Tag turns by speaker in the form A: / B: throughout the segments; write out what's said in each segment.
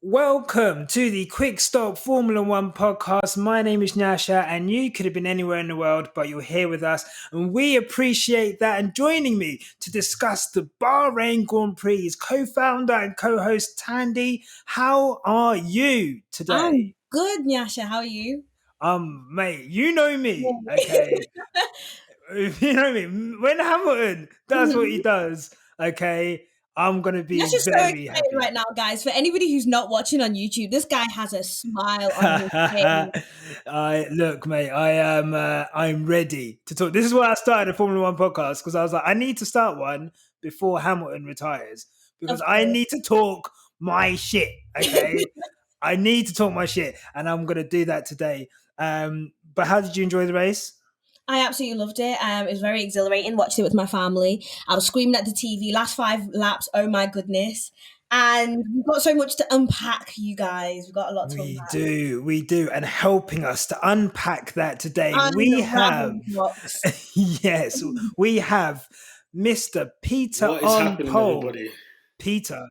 A: Welcome to the Quick Stop Formula One podcast. My name is Nyasha, and you could have been anywhere in the world, but you're here with us, and we appreciate that. And joining me to discuss the Bahrain Grand Prix is co-founder and co-host Thandie. How are you today?
B: I'm good, Nyasha. How are you?
A: Mate, you know me,
B: Yeah.
A: okay? You know me. When Hamilton does what he does, okay, I'm gonna be
B: Nyasha's so
A: very
B: excited
A: happy.
B: right now, guys. For anybody who's not watching on YouTube, this guy has a smile on his face.
A: I look, mate. I'm ready to talk. This is why I started a Formula One podcast because I was like, I need to start one before Hamilton retires because
B: Of
A: I
B: course.
A: need to talk my shit. Okay, I need to talk my shit, and I'm gonna do that today. But how did you enjoy the race?
B: I absolutely loved it. It was very exhilarating. Watched it with my family. I was screaming at the TV. Last 5 laps. Oh my goodness! And we've got so much to unpack, you guys. We've got a lot to unpack.
A: We do, and helping us to unpack that today,
B: I
A: we
B: know,
A: have
B: random drops.
A: yes, we have Mr. Peter
C: What is
A: on
C: happening,
A: pole.
C: everybody?
A: Peter.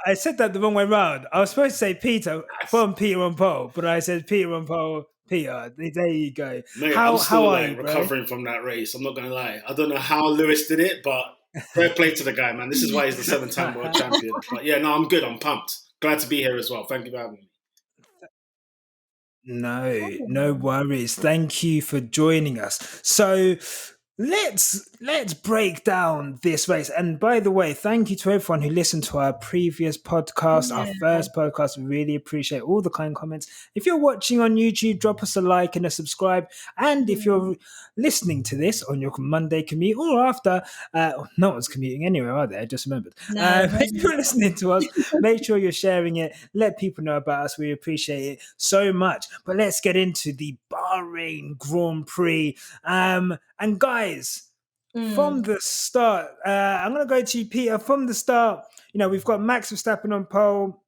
A: I said that the wrong way round. I was supposed to say Peter from Peter on pole, but I said Peter on pole, Peter. There you go.
C: Mate,
A: How
C: I'm still
A: are you, bro?
C: recovering from that race. I'm not gonna lie. I don't know how Lewis did it, but fair play to the guy, man. This is why he's the 7-time world champion. But yeah, no, I'm good. I'm pumped. Glad to be here as well. Thank you for having me.
A: No worries. Thank you for joining us. So let's break down this race. And by the way, thank you to everyone who listened to our previous podcast, our first podcast. We really appreciate all the kind comments. If you're watching on YouTube, drop us a like and a subscribe. And if you're listening to this on your Monday commute or after, no one's commuting anywhere, are they? I just remembered. If you're listening to us, make sure you're sharing it. Let people know about us. We appreciate it so much. But let's get into the Bahrain Grand Prix. And guys, from the start, I'm going to go to you, Peter. From the start, we've got Max Verstappen on pole,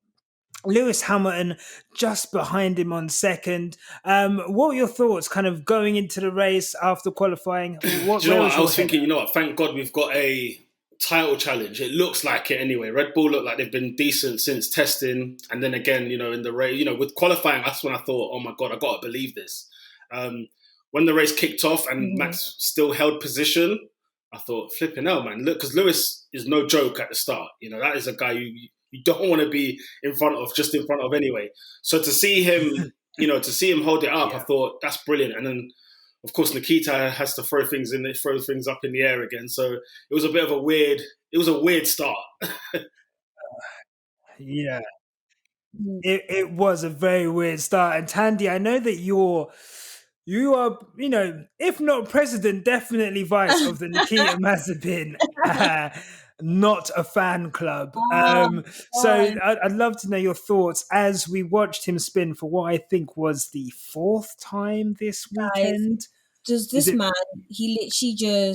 A: Lewis Hamilton just behind him on second. What were your thoughts kind of going into the race after qualifying?
C: Do you know what? I was thinking, thank God we've got a title challenge. It looks like it anyway. Red Bull look like they've been decent since testing. And then again, in the race, with qualifying, that's when I thought, oh my God, I got to believe this. When the race kicked off and Max still held position, I thought, flipping hell, man. Look, because Lewis is no joke at the start. That is a guy you don't want to be in front of anyway. So to see him, hold it up, I thought that's brilliant. And then, of course, Nikita has to throw things up in the air again. So it was a bit of a weird start.
A: Yeah. It was a very weird start. And Thandie, I know that you are, if not president, definitely vice of the Nikita Mazepin, not a fan club. So I'd love to know your thoughts as we watched him spin for what I think was the 4th time this weekend.
B: Just this man, he literally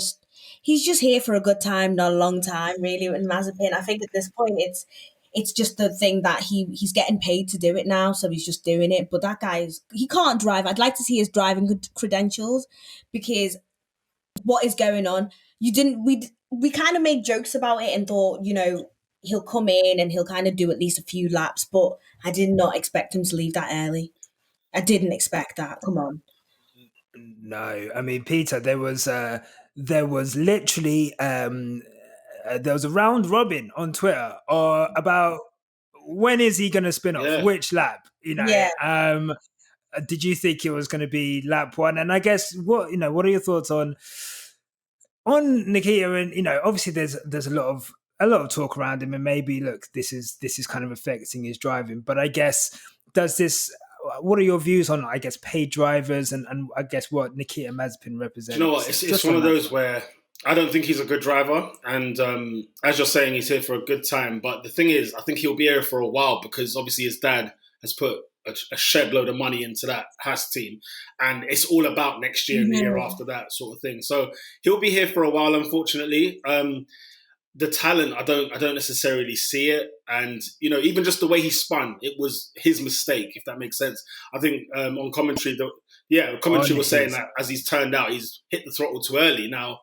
B: he's just here for a good time, not a long time, really. And Mazepin, I think at this point, it's just the thing that he's getting paid to do it now, so he's just doing it. But that guy he can't drive. I'd like to see his driving credentials, because what is going on? We kind of made jokes about it and thought, he'll come in and he'll kind of do at least a few laps, but I did not expect him to leave that early. I didn't expect that. Come on.
A: No, I mean, Peter, there was literally there was a round robin on Twitter about when is he going to spin off, which lap, did you think it was going to be lap 1? And I guess what are your thoughts on Nikita? And obviously there's a lot of talk around him, and maybe look, this is kind of affecting his driving, but I guess what are your views on, I guess, paid drivers and I guess what Nikita Mazepin represents?
C: Do you know what? It's one of those where I don't think he's a good driver. And as you're saying, he's here for a good time. But the thing is, I think he'll be here for a while because obviously his dad has put a shed load of money into that Haas team. And it's all about next year and the year after that sort of thing. So he'll be here for a while, unfortunately. The talent, I don't necessarily see it. And, even just the way he spun, it was his mistake, if that makes sense. I think on commentary, commentary was saying that as he's turned out, he's hit the throttle too early. Now,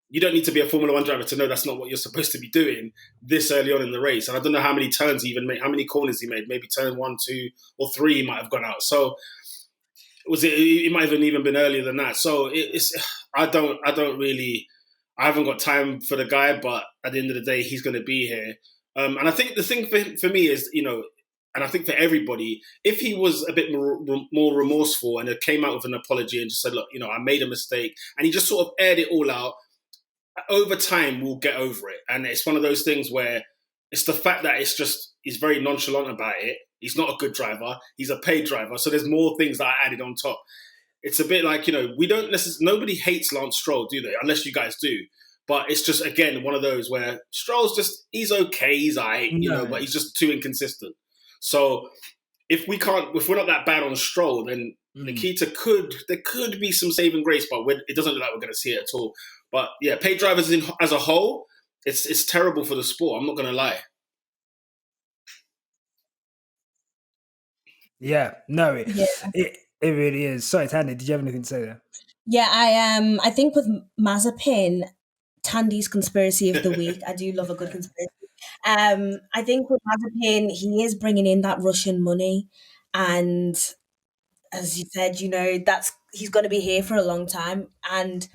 C: you don't need to be a Formula One driver to know that's not what you're supposed to be doing this early on in the race. And I don't know how many turns he even made, how many corners he made. Maybe turn 1, 2, or 3 he might have gone out. So it might have even been earlier than that. So I haven't got time for the guy, but at the end of the day, he's going to be here. And I think the thing for me is, and I think for everybody, if he was a bit more remorseful and came out with an apology and just said, look, I made a mistake, and he just sort of aired it all out, over time we'll get over it. And it's one of those things where it's the fact that he's very nonchalant about it. He's not a good driver. He's a paid driver. So there's more things that are added on top. It's a bit like, nobody hates Lance Stroll, do they? Unless you guys do. But it's just, again, one of those where Stroll's he's okay, he's all right, but he's just too inconsistent. So if we're not that bad on Stroll, then Nikita there could be some saving grace, but it doesn't look like we're going to see it at all. But yeah, paid drivers as a whole, it's terrible for the sport. I'm not going to lie.
A: Yeah, no, it really is. Sorry, Thandie, did you have anything to say there?
B: Yeah, I think with Mazepin, Thandie's conspiracy of the week. I do love a good conspiracy. I think with Mazepin, he is bringing in that Russian money, and as you said, he's going to be here for a long time. And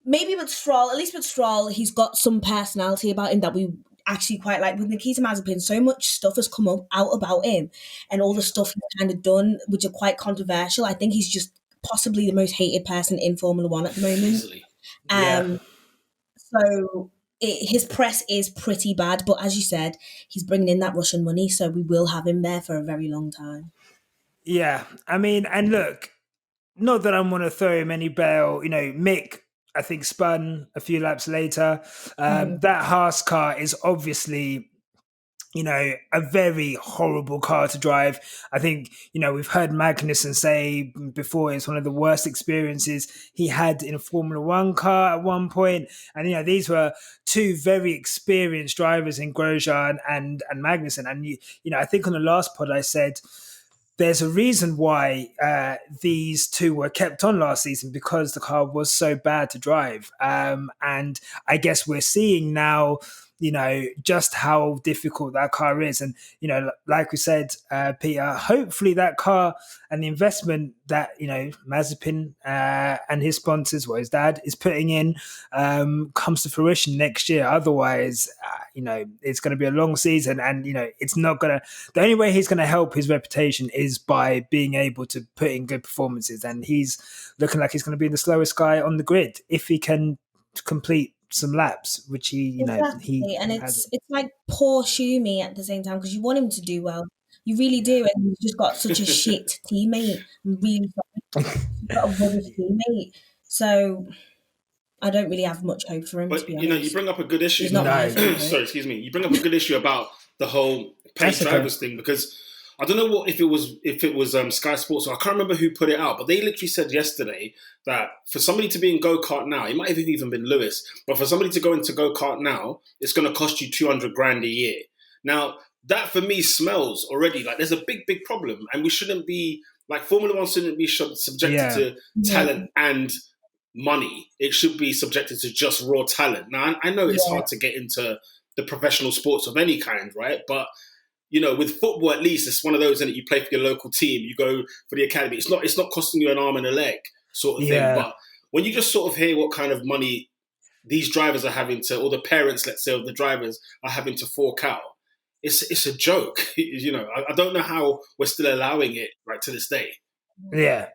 B: maybe with Stroll, at least with Stroll, he's got some personality about him that we actually quite like. With Nikita Mazepin, so much stuff has come out about him, and all the stuff he's kind of done, which are quite controversial. I think he's just possibly the most hated person in Formula One at the moment.
C: Easily.
B: So his press is pretty bad, but as you said, he's bringing in that Russian money, so we will have him there for a very long time.
A: Yeah, I mean, and look, not that I want to throw him any bail. Mick, I think, spun a few laps later. That Haas car is obviously, a very horrible car to drive. I think, we've heard Magnussen say before it's one of the worst experiences he had in a Formula One car at one point. And, these were two very experienced drivers in Grosjean and Magnussen. And, I think on the last pod I said, there's a reason why these two were kept on last season, because the car was so bad to drive. And I guess we're seeing now, just how difficult that car is. And, like we said, Peter, hopefully that car and the investment that, Mazepin and his sponsors, his dad, is putting in comes to fruition next year. Otherwise, it's going to be a long season, and, it's not going to, the only way he's going to help his reputation is by being able to put in good performances. And he's looking like he's going to be the slowest guy on the grid if he can complete some laps, which
B: exactly. And it's like poor Schumi at the same time, because you want him to do well, you really do, and he's just got such a shit teammate. I'm really sorry. He's got a rubbish teammate, so I don't really have much hope for him.
C: But
B: to be honest,
C: you bring up a good issue.
B: Sorry,
C: excuse me. You bring up a good issue about the whole paid drivers thing, because I don't know if it was Sky Sports, or I can't remember who put it out, but they literally said yesterday that for somebody to be in go-kart now, it might have even been Lewis, but for somebody to go into go-kart now, it's going to cost you $200,000 a year. Now, that for me smells already like there's a big, big problem, and we shouldn't be, like, Formula One shouldn't be subjected to talent and money. It should be subjected to just raw talent. Now, I know it's hard to get into the professional sports of any kind, right? But with football, at least it's one of those, and you play for your local team, you go for the academy. It's not costing you an arm and a leg sort of thing. But when you just sort of hear what kind of money these drivers are having to, or the parents, let's say, of the drivers are having to fork out, it's a joke. I don't know how we're still allowing it right to this day.
A: Yeah.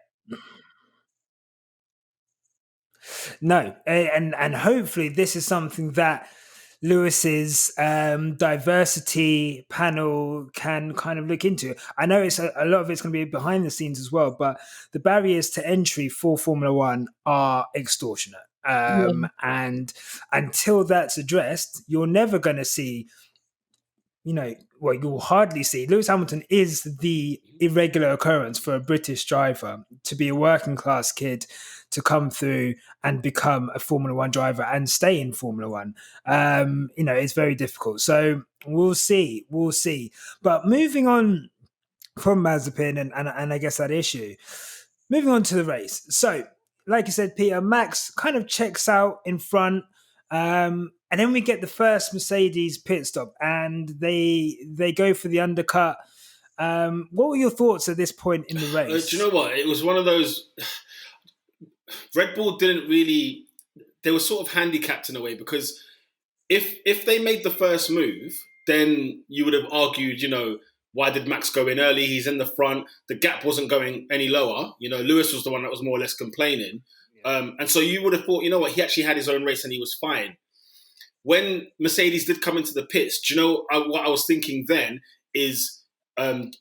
A: No, and hopefully this is something that Lewis's diversity panel can kind of look into. I know it's a lot of it's going to be behind the scenes as well, but the barriers to entry for Formula One are extortionate. And until that's addressed, you're never going to see, you'll hardly see. Lewis Hamilton is the irregular occurrence for a British driver to be a working class kid to come through and become a Formula One driver and stay in Formula One. It's very difficult. So we'll see. But moving on from Mazepin and I guess that issue, moving on to the race. So, like you said, Peter, Max kind of checks out in front. And then we get the first Mercedes pit stop, and they go for the undercut. What were your thoughts at this point in the race?
C: Do you know what? It was one of those. Red Bull didn't really. They were sort of handicapped in a way, because if they made the first move, then you would have argued, why did Max go in early? He's in the front. The gap wasn't going any lower. Lewis was the one that was more or less complaining. And so you would have thought, he actually had his own race and he was fine. When Mercedes did come into the pits, do you know what I was thinking then is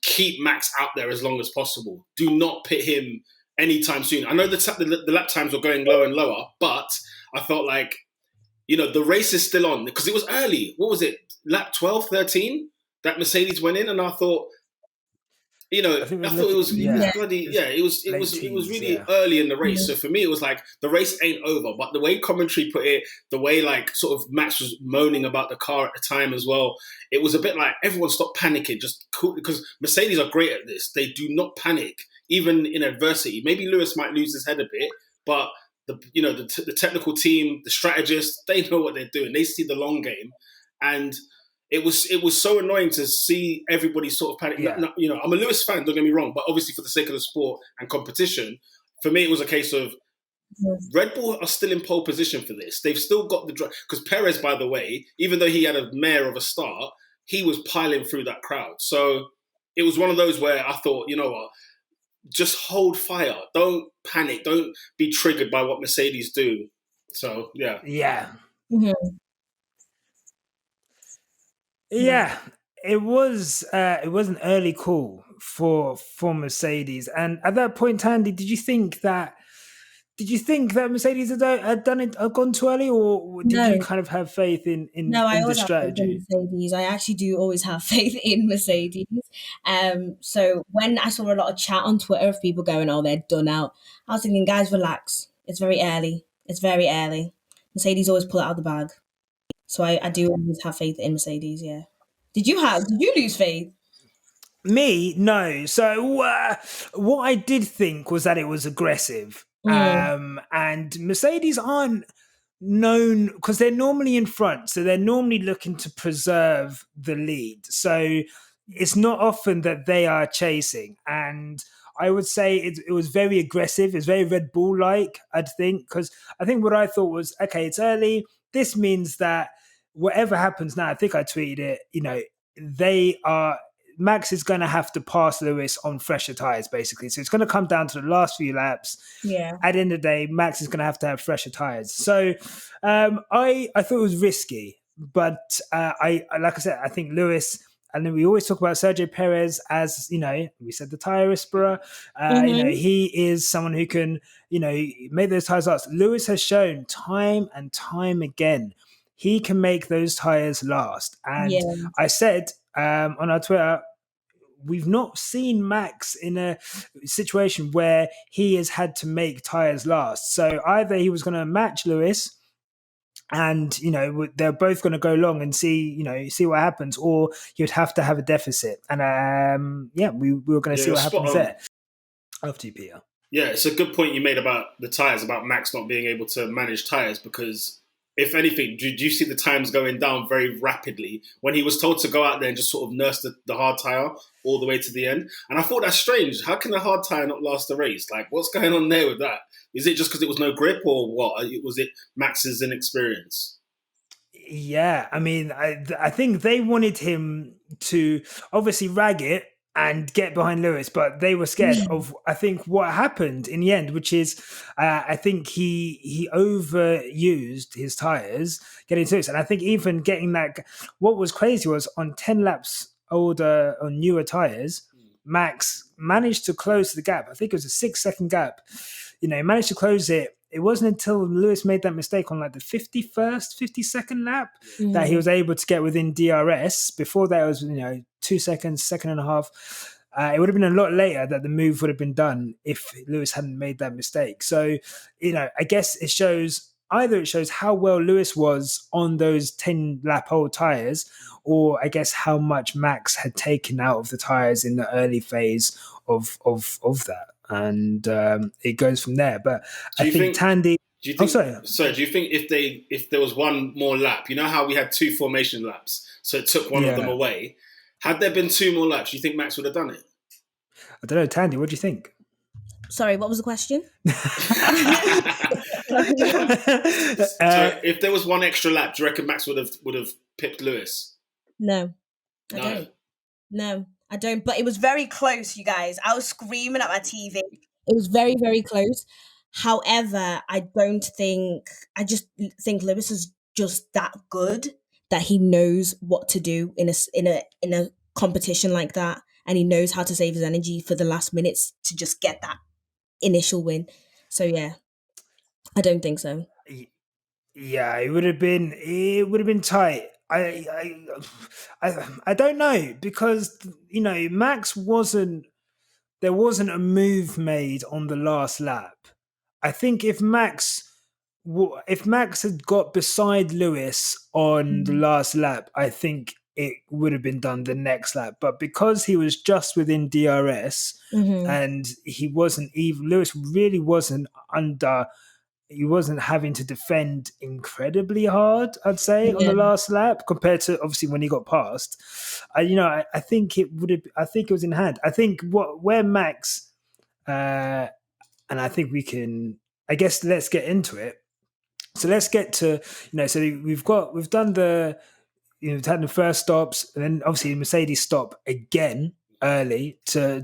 C: keep Max out there as long as possible. Do not pit him anytime soon. I know the lap times were going lower and lower, but I felt like, the race is still on because it was early. What was it? Lap 12, 13 that Mercedes went in, and I thought, I thought it was bloody, it was really early in the race. So for me, it was like the race ain't over. But the way commentary put it, the way like sort of Max was moaning about the car at the time as well, it was a bit like everyone stopped panicking, just cool, because Mercedes are great at this. They do not panic even in adversity. Maybe Lewis might lose his head a bit, but the technical team, the strategists, they know what they're doing. They see the long game, and it was so annoying to see everybody sort of panic. Yeah. I'm a Lewis fan, don't get me wrong, but obviously for the sake of the sport and competition, for me it was a case of Red Bull are still in pole position for this. They've still got the drive, because Perez, by the way, even though he had a mare of a start, he was piling through that crowd. So it was one of those where I thought, you know what, just hold fire. Don't panic. Don't be triggered by what Mercedes do. So, yeah.
A: Yeah.
B: Mm-hmm.
A: Yeah. It was an early call for Mercedes. And at that point, Thandie, did you think that Mercedes had done it, had gone too early, or did you kind of have faith in the strategy?
B: Mercedes. I actually do always have faith in Mercedes. So when I saw a lot of chat on Twitter of people going, "Oh, they're done out," I was thinking, guys, relax. It's very early. Mercedes always pull it out of the bag. So I do always have faith in Mercedes. Yeah. Did you lose faith?
A: Me, no. So what I did think was that it was aggressive. And Mercedes aren't known, because they're normally in front, so they're normally looking to preserve the lead. So it's not often that they are chasing. And I would say it was very aggressive. It's very Red Bull-like, I'd think, because I think what I thought was, okay, it's early. This means that whatever happens now, I think I tweeted it, Max is going to have to pass Lewis on fresher tyres, basically. So it's going to come down to the last few laps.
B: Yeah.
A: At the end of the day, Max is going to have fresher tyres. So I thought it was risky. But like I said, I think Lewis, and then we always talk about Sergio Perez as, we said the tyre whisperer. He is someone who can, make those tyres last. Lewis has shown time and time again he can make those tyres last. And I said on our Twitter, we've not seen Max in a situation where he has had to make tyres last. So either he was going to match Lewis and, they're both going to go long and see what happens, or he would have to have a deficit. And we were going to see what happens there. After you, Peter.
C: Yeah, it's a good point you made about the tyres, about Max not being able to manage tyres, because if anything, did you see the times going down very rapidly when he was told to go out there and just sort of nurse the hard tyre all the way to the end? And I thought that's strange. How can a hard tyre not last the race? Like, what's going on there with that? Is it just because it was no grip, or what? Was it Max's inexperience?
A: Yeah, I mean, I think they wanted him to obviously rag it and get behind Lewis, but they were scared of, I think, what happened in the end, which is I think he overused his tyres getting to Lewis. And I think even getting that, what was crazy was on 10 laps older, on newer tyres, Max managed to close the gap. I think it was a 6-second gap. He managed to close it. It wasn't until Lewis made that mistake on like the 52nd lap that he was able to get within DRS. Before that, it was 2 seconds, second and a half. It would have been a lot later that the move would have been done if Lewis hadn't made that mistake. So, I guess it shows how well Lewis was on those 10-lap old tyres, or I guess how much Max had taken out of the tyres in the early phase of that. And it goes from there. But I think Thandie,
C: Do you
A: Oh,
C: think?
A: sorry.
C: So, do you think if there was one more lap, you know how we had 2 formation laps, so it took one of them
A: Yeah.
C: away. Had there been 2 more laps, do you think Max would have done it?
A: I don't know, Thandie, what do you think?
B: Sorry, what was the question?
C: So, if there was one extra lap, do you reckon Max would have pipped Lewis?
B: No, I
C: No.
B: don't. No, I don't. But it was very close, you guys. I was screaming at my TV. It was very, very close. However, I just think Lewis is just that good that he knows what to do in a competition like that, and he knows how to save his energy for the last minutes to just get that initial win. So yeah, I don't think so.
A: Yeah, it would have been tight. I don't know, because Max there wasn't a move made on the last lap. I think if Max had got beside Lewis on the last lap, I think it would have been done the next lap. But because he was just within DRS and he wasn't even, Lewis really wasn't under. He wasn't having to defend incredibly hard, I'd say, on the last lap compared to obviously when he got past. I think it would have. I think it was in hand. I think where Max, and I think we can. I guess let's get into it. So let's get to So we've done we've had the first stops, and then obviously Mercedes stop again early to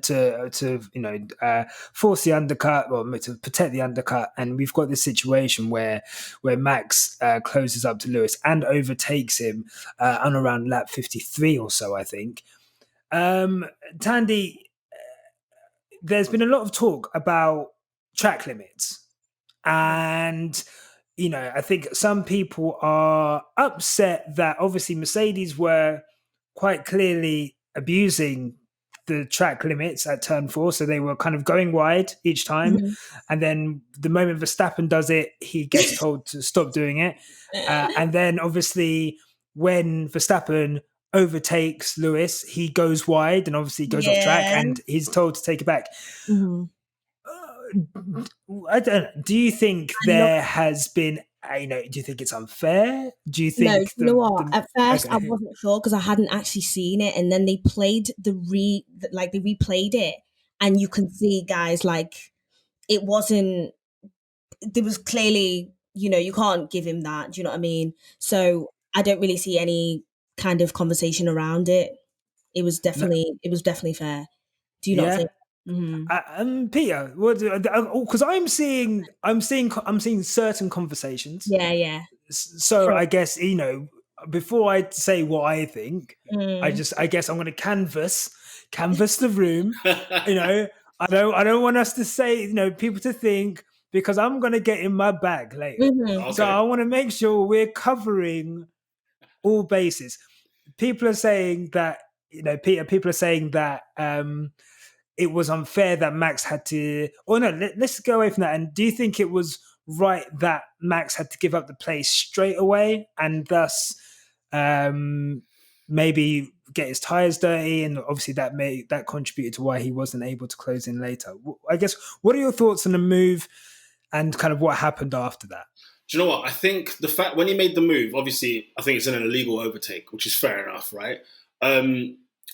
A: force the undercut, or to protect the undercut, and we've got this situation where Max closes up to Lewis and overtakes him on around lap 53 or so, I think. Thandie, there's been a lot of talk about track limits, and I think some people are upset that obviously Mercedes were quite clearly abusing the track limits at turn 4, so they were kind of going wide each time, and then the moment Verstappen does it, he gets told to stop doing it, and then obviously when Verstappen overtakes Lewis, he goes wide and obviously goes off track, and he's told to take it back. I don't know. Do you think there has been, do you think it's unfair? Do you think
B: No, you know what? At first, I wasn't sure because I hadn't actually seen it, and then they played they replayed it, and you can see, guys, like it wasn't. There was clearly, you can't give him that. Do you know what I mean? So I don't really see any kind of conversation around it. It was definitely fair. Do you not think?
A: Peter, because I'm seeing certain conversations.
B: Yeah.
A: So I guess before I say what I think, I guess I'm going to canvas the room. I don't want us to say people to think, because I'm going to get in my bag later.
C: Okay.
A: So I want to make sure we're covering all bases. People are saying that Peter. People are saying that it was unfair that Max had to. Or no, let's go away from that. And do you think it was right that Max had to give up the place straight away, and thus maybe get his tires dirty, and obviously that contributed to why he wasn't able to close in later? I guess, what are your thoughts on the move and kind of what happened after that?
C: Do you know what? I think the fact when he made the move, obviously, I think it's an illegal overtake, which is fair enough, right?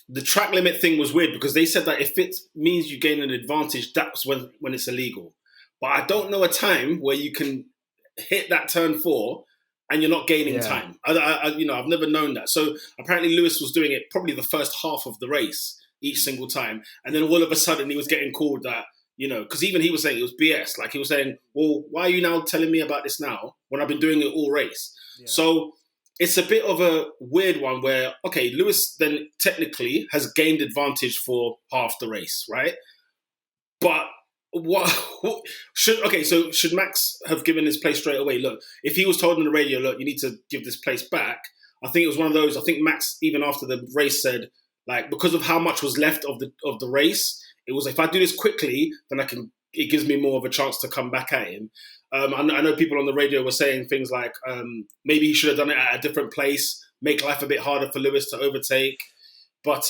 C: The track limit thing was weird because they said that if it means you gain an advantage, that's when it's illegal. But I don't know a time where you can hit that turn 4 and you're not gaining time. I've never known that. So apparently Lewis was doing it probably the first half of the race each single time, and then all of a sudden he was getting called that. Because even he was saying it was BS. Like he was saying, well, why are you now telling me about this now when I've been doing it all race? Yeah. So it's a bit of a weird one where, okay, Lewis then technically has gained advantage for half the race, right? But should Max have given his place straight away? Look, if he was told on the radio, look, you need to give this place back, I think it was one of those, I think Max, even after the race, said, like, because of how much was left of the race, it was, if I do this quickly, then it gives me more of a chance to come back at him. I know people on the radio were saying things like, maybe he should have done it at a different place, make life a bit harder for Lewis to overtake. But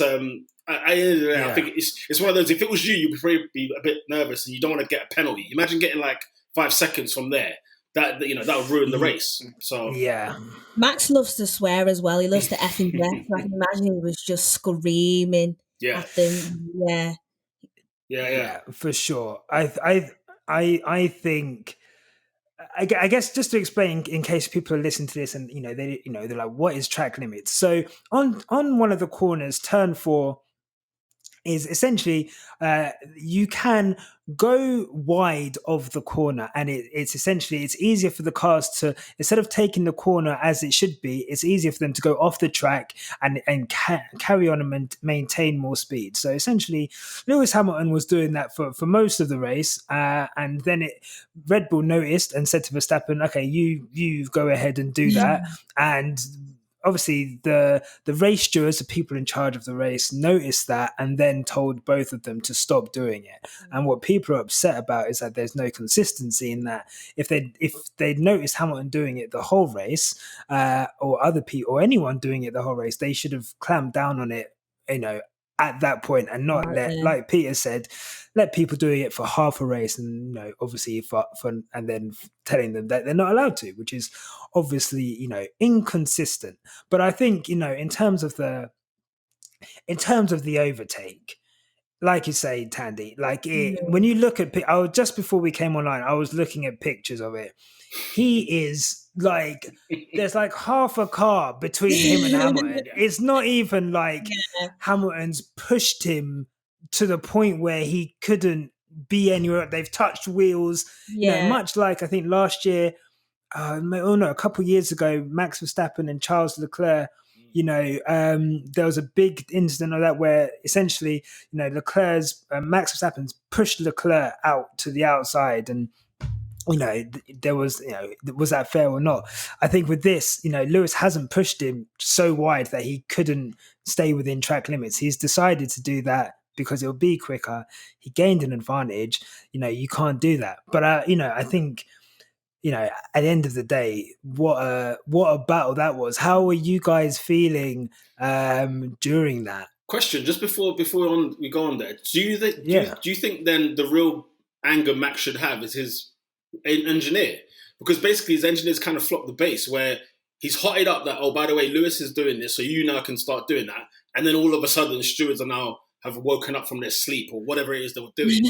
C: I think it's one of those, if it was you'd probably be a bit nervous and you don't want to get a penalty. Imagine getting like 5 seconds from there. that would ruin the race. So
A: yeah.
B: Max loves to swear as well. He loves to effing death. So I can imagine he was just screaming
C: yeah,
B: at them. Yeah.
C: yeah.
A: For sure. I think. I guess just to explain, in case people are listening to this and they're like, "What is track limits?" So on one of the corners, turn 4 is essentially you can go wide of the corner, and it's essentially it's easier for the cars to, instead of taking the corner as it should be, it's easier for them to go off the track and carry on and maintain more speed. So essentially Lewis Hamilton was doing that for most of the race, and then Red Bull noticed and said to Verstappen, okay, you go ahead and do that. And obviously the race stewards, the people in charge of the race, noticed that and then told both of them to stop doing it. And what people are upset about is that there's no consistency in that. If they'd noticed Hamilton doing it the whole race, or other people or anyone doing it the whole race, they should have clamped down on it, at that point, and not like Peter said, let people doing it for half a race, and obviously for and then telling them that they're not allowed to, which is obviously inconsistent. But I think in terms of the overtake, like you say, Thandie, like when you look at, just before we came online, I was looking at pictures of it. He is like, there's like half a car between him and Hamilton. It's not even like Hamilton's pushed him to the point where he couldn't be anywhere. They've touched wheels, much like I think last year, a couple of years ago, Max Verstappen and Charles Leclerc. There was a big incident of that where essentially, Leclerc's Max Verstappen's pushed Leclerc out to the outside, and there was, was that fair or not? I think with this, Lewis hasn't pushed him so wide that he couldn't stay within track limits. He's decided to do that because it'll be quicker. He gained an advantage. You can't do that. But I think, at the end of the day, what a battle that was. How were you guys feeling during that?
C: Question, just before we go on there, do you think then the real anger Max should have is his engineer? Because basically his engineer's kind of flopped the base, where he's hotted up that, oh, by the way, Lewis is doing this, so you now can start doing that. And then all of a sudden stewards are now have woken up from their sleep or whatever it is they were doing.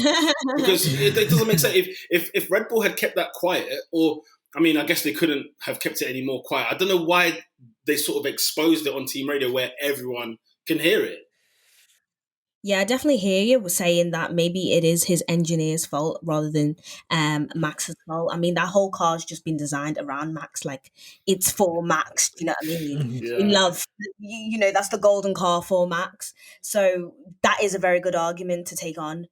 C: Because it doesn't make sense. If Red Bull had kept that quiet, or I mean, I guess they couldn't have kept it any more quiet. I don't know why they sort of exposed it on team radio where everyone can hear it.
B: Yeah, I definitely hear you saying that maybe it is his engineer's fault rather than Max's fault. I mean, that whole car's just been designed around Max, like it's for Max. Do you know what I mean?
C: Yeah.
B: We love, that's the golden car for Max. So that is a very good argument to take on.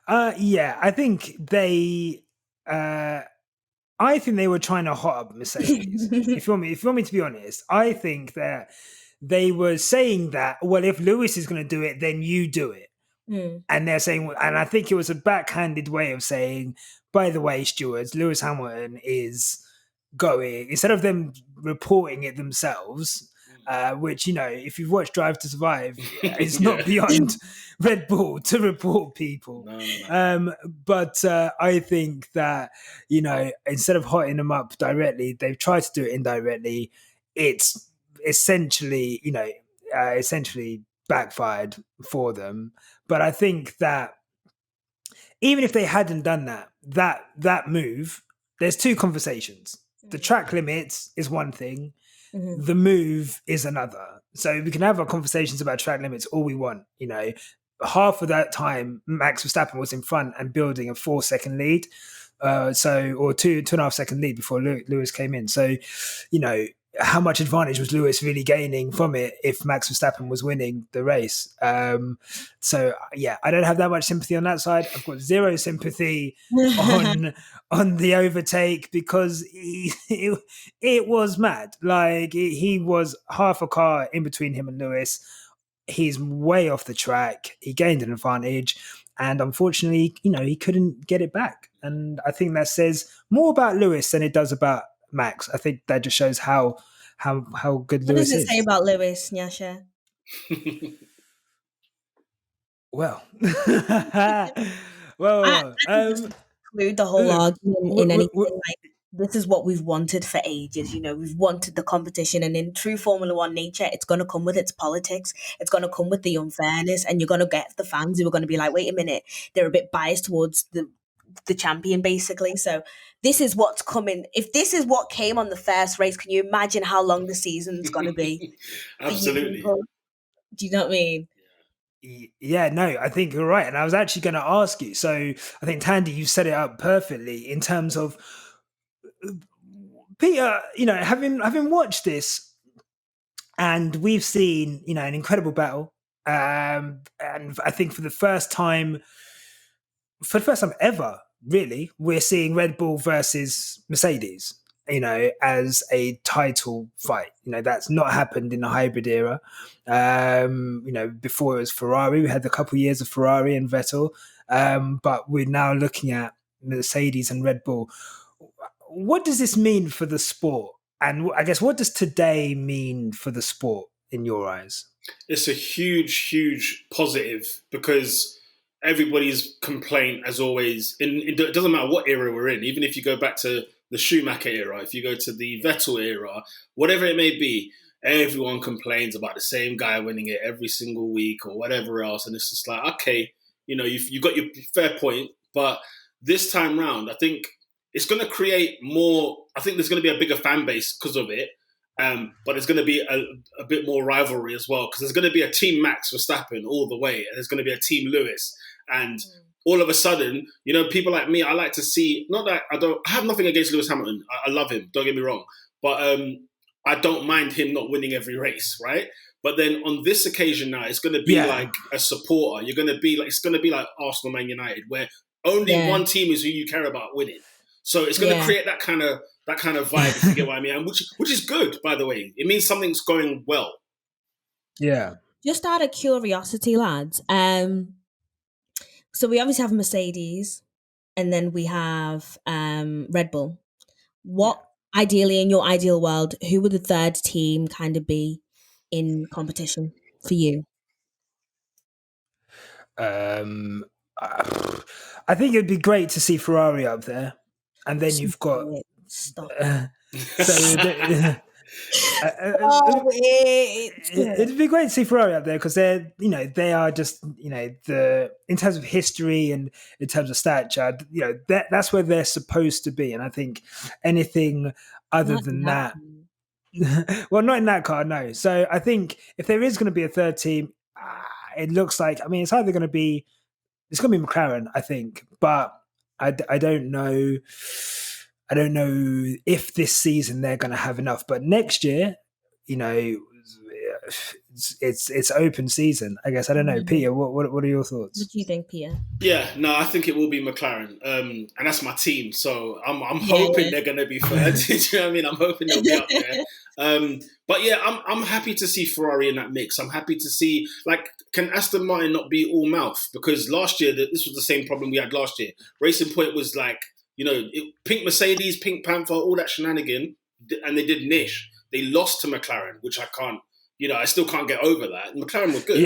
A: Yeah, I think they were trying to hot up Mercedes. if you want me to be honest, I think that they were saying that, well, if Lewis is going to do it, then you do it. And they're saying, and I think it was a backhanded way of saying, by the way, stewards, Lewis Hamilton is going, instead of them reporting it themselves, which, if you've watched Drive to Survive, it's not beyond Red Bull to report people.
C: No.
A: But I think that, instead of hotting them up directly, they've tried to do it indirectly. It's essentially backfired for them. But I think that even if they hadn't done that move, there's two conversations. The track limits is one thing. The move is another. So we can have our conversations about track limits all we want. Half of that time, Max Verstappen was in front and building a 4-second lead. Or 2.5 second lead before Lewis came in. So, how much advantage was Lewis really gaining from it if Max Verstappen was winning the race? So yeah, I don't have that much sympathy on that side. I've got zero sympathy on the overtake, because it was mad. Like he was half a car in between him and Lewis. He's way off the track. He gained an advantage, and unfortunately, he couldn't get it back. And I think that says more about Lewis than it does about Max. I think that just shows how good Lewis is.
B: What does it say about Lewis, Nyasha?
A: Well,
B: conclude the whole
A: Uh,
B: argument in
A: w-
B: anything,
A: w-
B: like this is what we've wanted for ages. We've wanted the competition, and in true Formula One nature, it's going to come with its politics. It's going to come with the unfairness, and you're going to get the fans who are going to be like, "Wait a minute, they're a bit biased towards the champion, basically." So this is what's coming. If this is what came on the first race, can you imagine how long the season's going to be for you
C: Absolutely.
B: people? Do you know what I mean?
A: Yeah, no, I think you're right. And I was actually going to ask you. So I think, Thandie, you set it up perfectly in terms of Peter, having watched this, and we've seen, an incredible battle. And I think for the first time ever, really, we're seeing Red Bull versus Mercedes, as a title fight. That's not happened in the hybrid era. Before it was Ferrari, we had a couple of years of Ferrari and Vettel, but we're now looking at Mercedes and Red Bull. What does this mean for the sport? And I guess, what does today mean for the sport in your eyes?
C: It's a huge, huge positive because everybody's complaint, as always, it doesn't matter what era we're in, even if you go back to the Schumacher era, if you go to the Vettel era, whatever it may be, everyone complains about the same guy winning it every single week or whatever else. And it's just like, okay, you've got your fair point, but this time round, I think it's going to create more. I think there's going to be a bigger fan base because of it. But there's going to be a bit more rivalry as well because there's going to be a Team Max Verstappen all the way, and there's going to be a Team Lewis. And all of a sudden, people like me, I like to see. Not that I have nothing against Lewis Hamilton. I love him. Don't get me wrong, but I don't mind him not winning every race, right? But then on this occasion now, it's going to be like a supporter. You're going to be like it's going to be like Arsenal, Man United, where only one team is who you care about winning. So it's going to create that kind of vibe, if you get what I mean, and which is good, by the way. It means something's going well.
A: Yeah.
B: Just out of curiosity, lads. So we obviously have Mercedes, and then we have Red Bull. What ideally, in your ideal world, who would the third team kind of be in competition for you?
A: I think it'd be great to see Ferrari up there, and then you've got.
B: Stop.
A: It'd be great to see Ferrari up there because they are just in terms of history and in terms of stature, that's where they're supposed to be. And I think anything other than that, well, not in that car, no. So I think if there is going to be a third team, it looks like it's either going to be McLaren, I think, but I don't know. I don't know if this season they're going to have enough, but next year, it's open season. I guess I don't know, Peter. What are your thoughts?
B: What do you think, Peter?
C: Yeah, no, I think it will be McLaren, and that's my team. So I'm hoping they're going to be third. Do you know what I mean? I'm hoping they'll be up there. But yeah, I'm happy to see Ferrari in that mix. I'm happy to see can Aston Martin not be all mouth? Because last year this was the same problem we had last year. Racing Point was pink Mercedes, pink Panther, all that shenanigan, and they did niche. They lost to McLaren, which I can't. I still can't get over that. McLaren were good,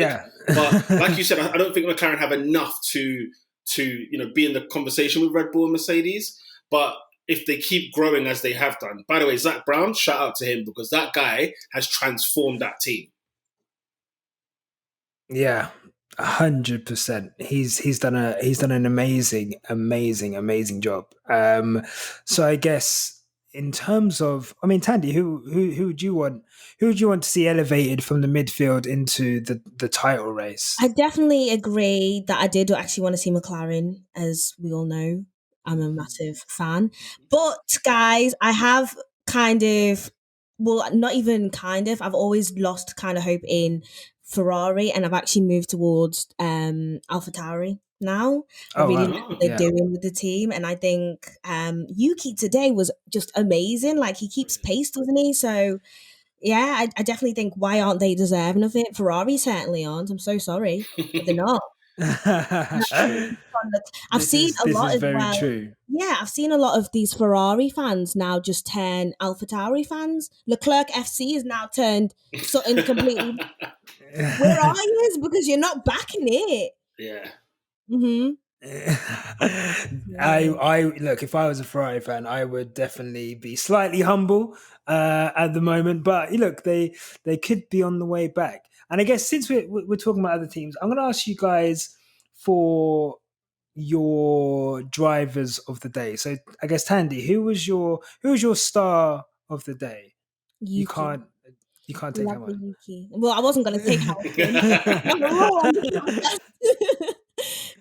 C: but like you said, I don't think McLaren have enough to be in the conversation with Red Bull and Mercedes. But if they keep growing as they have done, by the way, Zach Brown, shout out to him because that guy has transformed that team.
A: Yeah, 100%. He's done an amazing job. So I guess in terms of, Thandie, who would you want? Who would you want to see elevated from the midfield into the title race?
B: I definitely agree that I did actually want to see McLaren, as we all know. I'm a massive fan. But guys, I have not even I've always lost kind of hope in Ferrari, and I've actually moved towards AlphaTauri now. I really like what they're doing with the team, and I think Yuki today was just amazing. Like, he keeps pace, doesn't he? So yeah, I definitely think, why aren't they deserving of it? Ferrari certainly aren't. I'm so sorry, but they're not. I've seen a lot as well.
A: True.
B: Yeah, I've seen a lot of these Ferrari fans now just turn AlphaTauri fans. Leclerc FC has now turned something completely. Where are you? Because you're not backing it.
C: Yeah.
B: Mm-hmm.
A: I look, if I was a Ferrari fan, I would definitely be slightly humble at the moment. But look, they could be on the way back. And I guess since we're talking about other teams, I'm going to ask you guys for your drivers of the day. So I guess Thandie, who was your star of the day? You
B: Yuki.
A: can't you can't take
B: Love
A: that
B: the
A: one.
B: Yuki. Well, I wasn't going to take Hamilton. Not a rule on this podcast.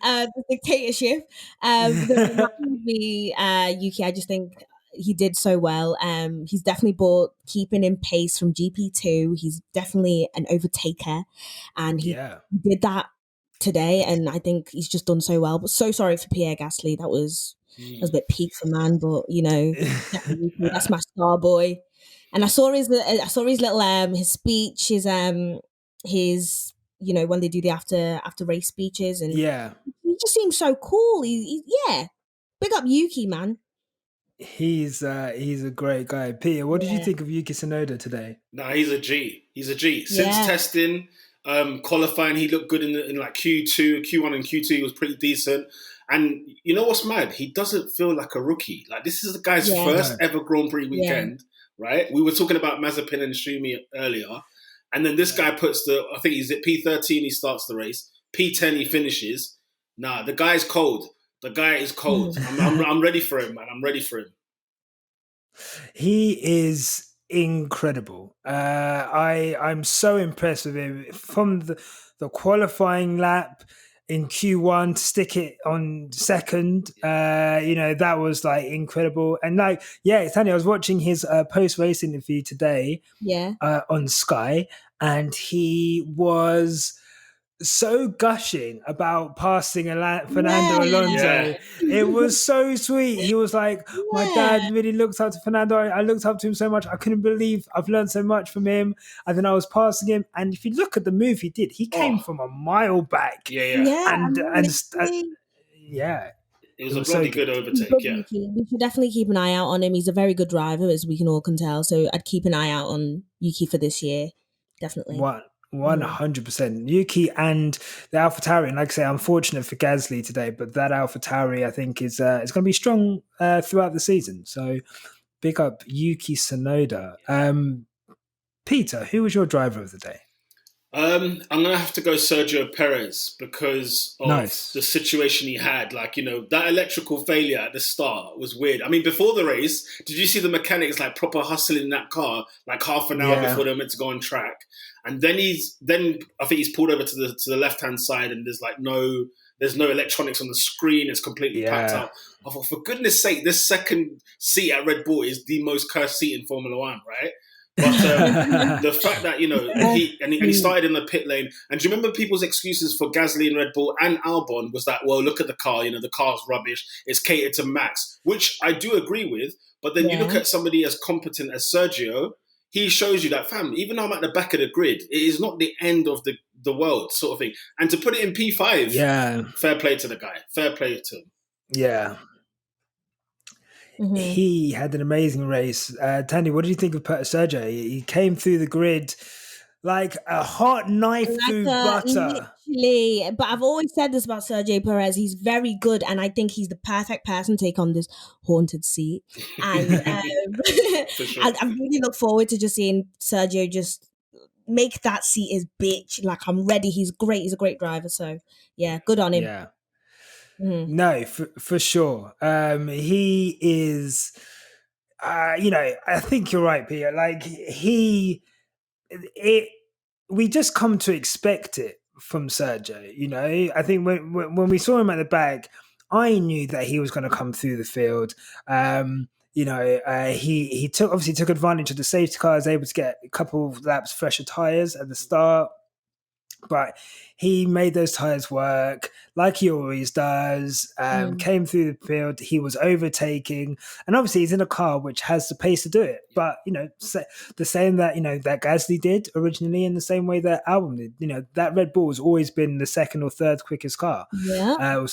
B: The dictatorship. But mine would be Yuki. I just think he did so well. He's definitely brought keeping in pace from GP2. He's definitely an overtaker, and he
A: Yeah.
B: did that today. And I think he's just done so well. But so sorry for Pierre Gasly. That was a bit peak for man. But definitely Yuki, that's my star boy. And I saw his little his speech, his when they do the after race speeches, and
A: Yeah.
B: he just seems so cool. Yeah, big up Yuki, man.
A: He's a great guy. Peter, what did you
B: Yeah.
A: think of Yuki Tsunoda today?
C: No, he's a G. He's a G. Since
B: Yeah.
C: testing, qualifying, he looked good in like Q2, Q1 and Q2. He was pretty decent. And you know what's mad? He doesn't feel like a rookie. Like this is the guy's
B: Yeah.
C: first ever Grand Prix weekend, right? We were talking about Mazepin and Shumi earlier, and then this guy puts I think he's at P13. He starts the race. P10 he finishes. Nah, the guy's cold. The guy is cold. I'm ready for him, man. I'm ready for him.
A: He is incredible. I'm so impressed with him from the qualifying lap in Q1 to stick it on second. That was like incredible. And Tanya, I was watching his post race interview today.
B: Yeah.
A: On Sky, and he was so gushing about passing Fernando Alonso.
C: Yeah.
A: It was so sweet. He was like, my dad really looked up to Fernando. I looked up to him so much. I couldn't believe I've learned so much from him. And then I was passing him. And if you look at the move he did, he came from a mile back.
C: Yeah.
A: Yeah.
C: It was a bloody good overtake, yeah.
B: We should definitely keep an eye out on him. He's a very good driver, as we can all can tell. So I'd keep an eye out on Yuki for this year. Definitely.
A: 100%. Yuki and the AlphaTauri, and like I say, unfortunate for Gasly today, but that AlphaTauri I think is going to be strong throughout the season. So big up Yuki Tsunoda. Peter, who was your driver of the day?
C: I'm gonna have to go Sergio Perez because of
A: Nice.
C: the situation he had. Like, that electrical failure at the start was weird. I mean, before the race, did you see the mechanics like proper hustling that car like half an hour before they're meant to go on track? And then I think he's pulled over to the left hand side, and there's no electronics on the screen. It's completely packed out. I thought, for goodness sake, this second seat at Red Bull is the most cursed seat in Formula One, right? But the fact that he started in the pit lane, and do you remember people's excuses for Gasly and Red Bull and Albon was that, well, look at the car, the car's rubbish, it's catered to Max, which I do agree with. But then you look at somebody as competent as Sergio, he shows you that, fam, even though I'm at the back of the grid, it is not the end of the world, sort of thing. And to put it in P5, fair play to the guy, fair play to him.
A: Yeah. Mm-hmm. He had an amazing race. Thandie, what did you think of Sergio? He came through the grid like a hot knife through butter.
B: Literally. But I've always said this about Sergio Perez. He's very good, and I think he's the perfect person to take on this haunted seat. And
C: sure.
B: I really look forward to just seeing Sergio just make that seat his bitch. Like, I'm ready. He's great. He's a great driver. So, yeah, good on him.
A: Yeah. Mm-hmm. No, for sure. He is, I think you're right, Peter. Like we just come to expect it from Sergio. I think when we saw him at the back, I knew that he was going to come through the field. He took advantage of the safety car, was able to get a couple of laps fresher tires at the start. But he made those tires work like he always does, came through the field, he was overtaking, and obviously he's in a car which has the pace to do it. But, the same that, that Gasly did originally, in the same way that Albon did, that Red Bull has always been the second or third quickest car.
B: Yeah.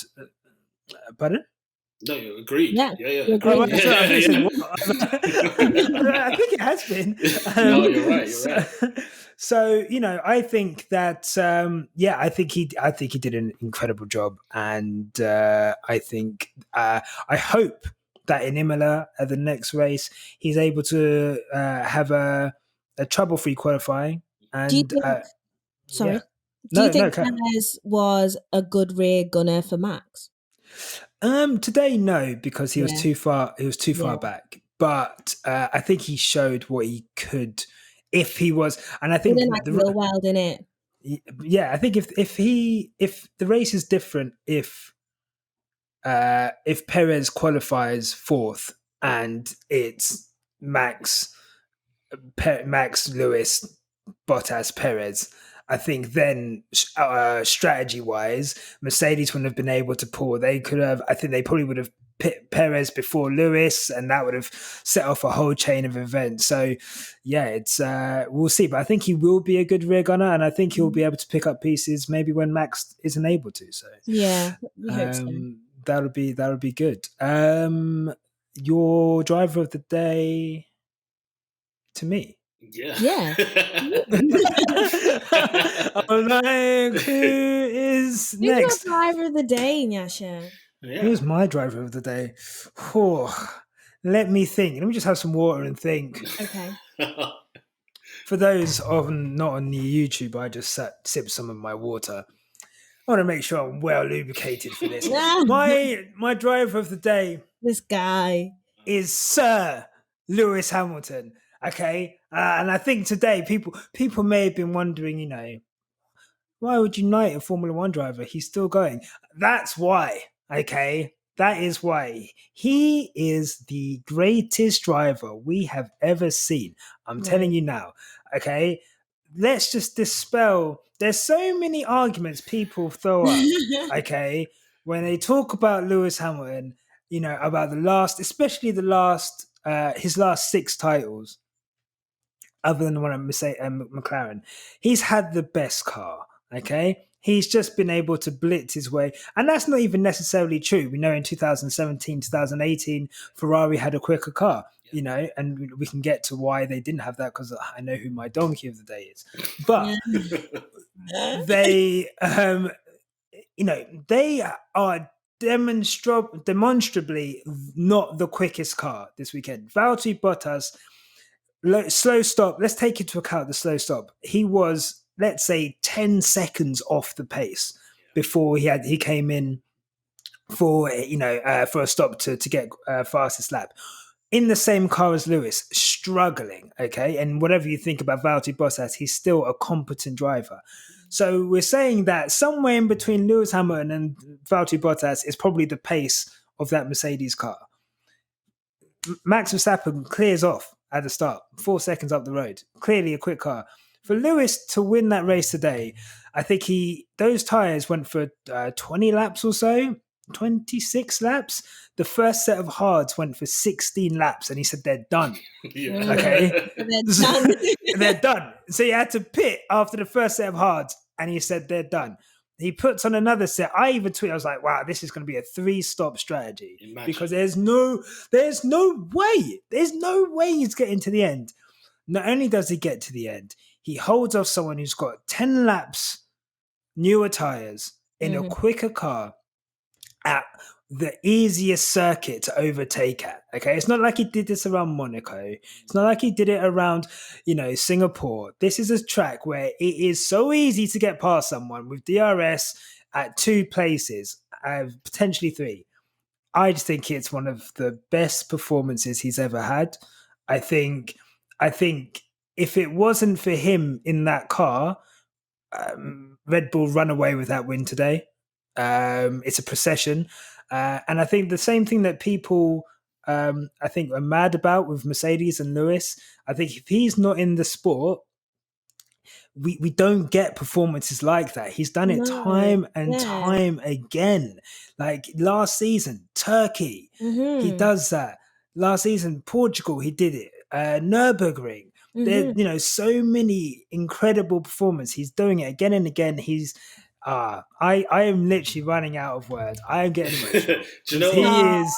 A: Pardon?
C: No, you agreed.
B: Yeah,
C: Yeah,
B: you
A: Oh,
B: agree.
A: right, so I think you said
C: yeah.
A: what? I think it has been.
C: No, you're right. You're
A: So,
C: right.
A: so, I think that I think he did an incredible job, and I hope that in Imola at the next race he's able to have a trouble-free qualifying,
B: Do you
A: and
B: think?
A: yeah,
B: Sorry. Do you
A: no,
B: think
A: okay.
B: Perez was a good rear gunner for Max?
A: Today, no, because he was
B: Yeah,
A: too far. He was too
B: yeah.
A: far back. But I think he showed what he could if he was. And I think
B: Feeling like real wild in it.
A: yeah, I think if the race is different, if Perez qualifies fourth and it's Max Lewis Bottas Perez. I think then strategy wise, Mercedes wouldn't have been able to pull. They could have. I think they probably would have pit Perez before Lewis, and that would have set off a whole chain of events. So, yeah, it's we'll see. But I think he will be a good rear gunner, and I think he'll be able to pick up pieces maybe when Max isn't able to. So,
B: Yeah, we hope so.
A: that'll be good. Your driver of the day to me.
C: Yeah.
B: Yeah.
A: I'm like, who is
B: Who's
A: next?
B: your driver of the day, Nyasha?
C: Yeah.
A: Who's my driver of the day? Let me think. Let me just have some water and think.
B: Okay.
A: For those not on the YouTube, I just sipped some of my water. I want to make sure I'm well lubricated for this. My driver of the day
B: This guy.
A: is Sir Lewis Hamilton. Okay, and I think today people may have been wondering, why would you knight a Formula One driver? He's still going. That's why. Okay, that is why he is the greatest driver we have ever seen. I'm telling you now. Okay, let's just dispel. There's so many arguments people throw up. Okay, when they talk about Lewis Hamilton, about especially his last 6 titles, other than the one at Mclaren, he's had the best car. Okay, he's just been able to blitz his way, and that's not even necessarily true. We know in 2017, 2018, Ferrari had a quicker car. And we can get to why they didn't have that because I know who my donkey of the day is. But they, they are demonstrably not the quickest car this weekend. Valtteri Bottas, slow stop. Let's take into account the slow stop. He was, let's say, 10 seconds off the pace before he came in for for a stop to get fastest lap. In the same car as Lewis, struggling, okay? And whatever you think about Valtteri Bottas, he's still a competent driver. So we're saying that somewhere in between Lewis Hamilton and Valtteri Bottas is probably the pace of that Mercedes car. Max Verstappen clears off at the start, 4 seconds up the road. Clearly a quick car. For Lewis to win that race today, I think those tyres went for 20 laps or so, 26 laps. The first set of hards went for 16 laps, and he said they're done.
C: Yeah.
A: Okay,
B: They're done.
A: they're done. So he had to pit after the first set of hards, and he said they're done. He puts on another set. I even tweeted, I was like, wow, this is going to be a 3-stop strategy.
C: Imagine.
A: Because there's no way. There's no way he's getting to the end. Not only does he get to the end, he holds off someone who's got 10 laps newer tyres in a quicker car at the easiest circuit to overtake at. Okay, it's not like he did this around Monaco. It's not like he did it around, Singapore. This is a track where it is so easy to get past someone with DRS at 2 places, potentially 3. I just think it's one of the best performances he's ever had. I think if it wasn't for him in that car, Red Bull run away with that win today. It's a procession. And I think the same thing that people I think are mad about with Mercedes and Lewis, I think if he's not in the sport, we don't get performances like that. He's done it time and time again. Like last season, Turkey, he does that. Last season, Portugal, he did it. Nürburgring. There, so many incredible performances. He's doing it again and again. I am literally running out of words. I am getting emotional.
C: Do you know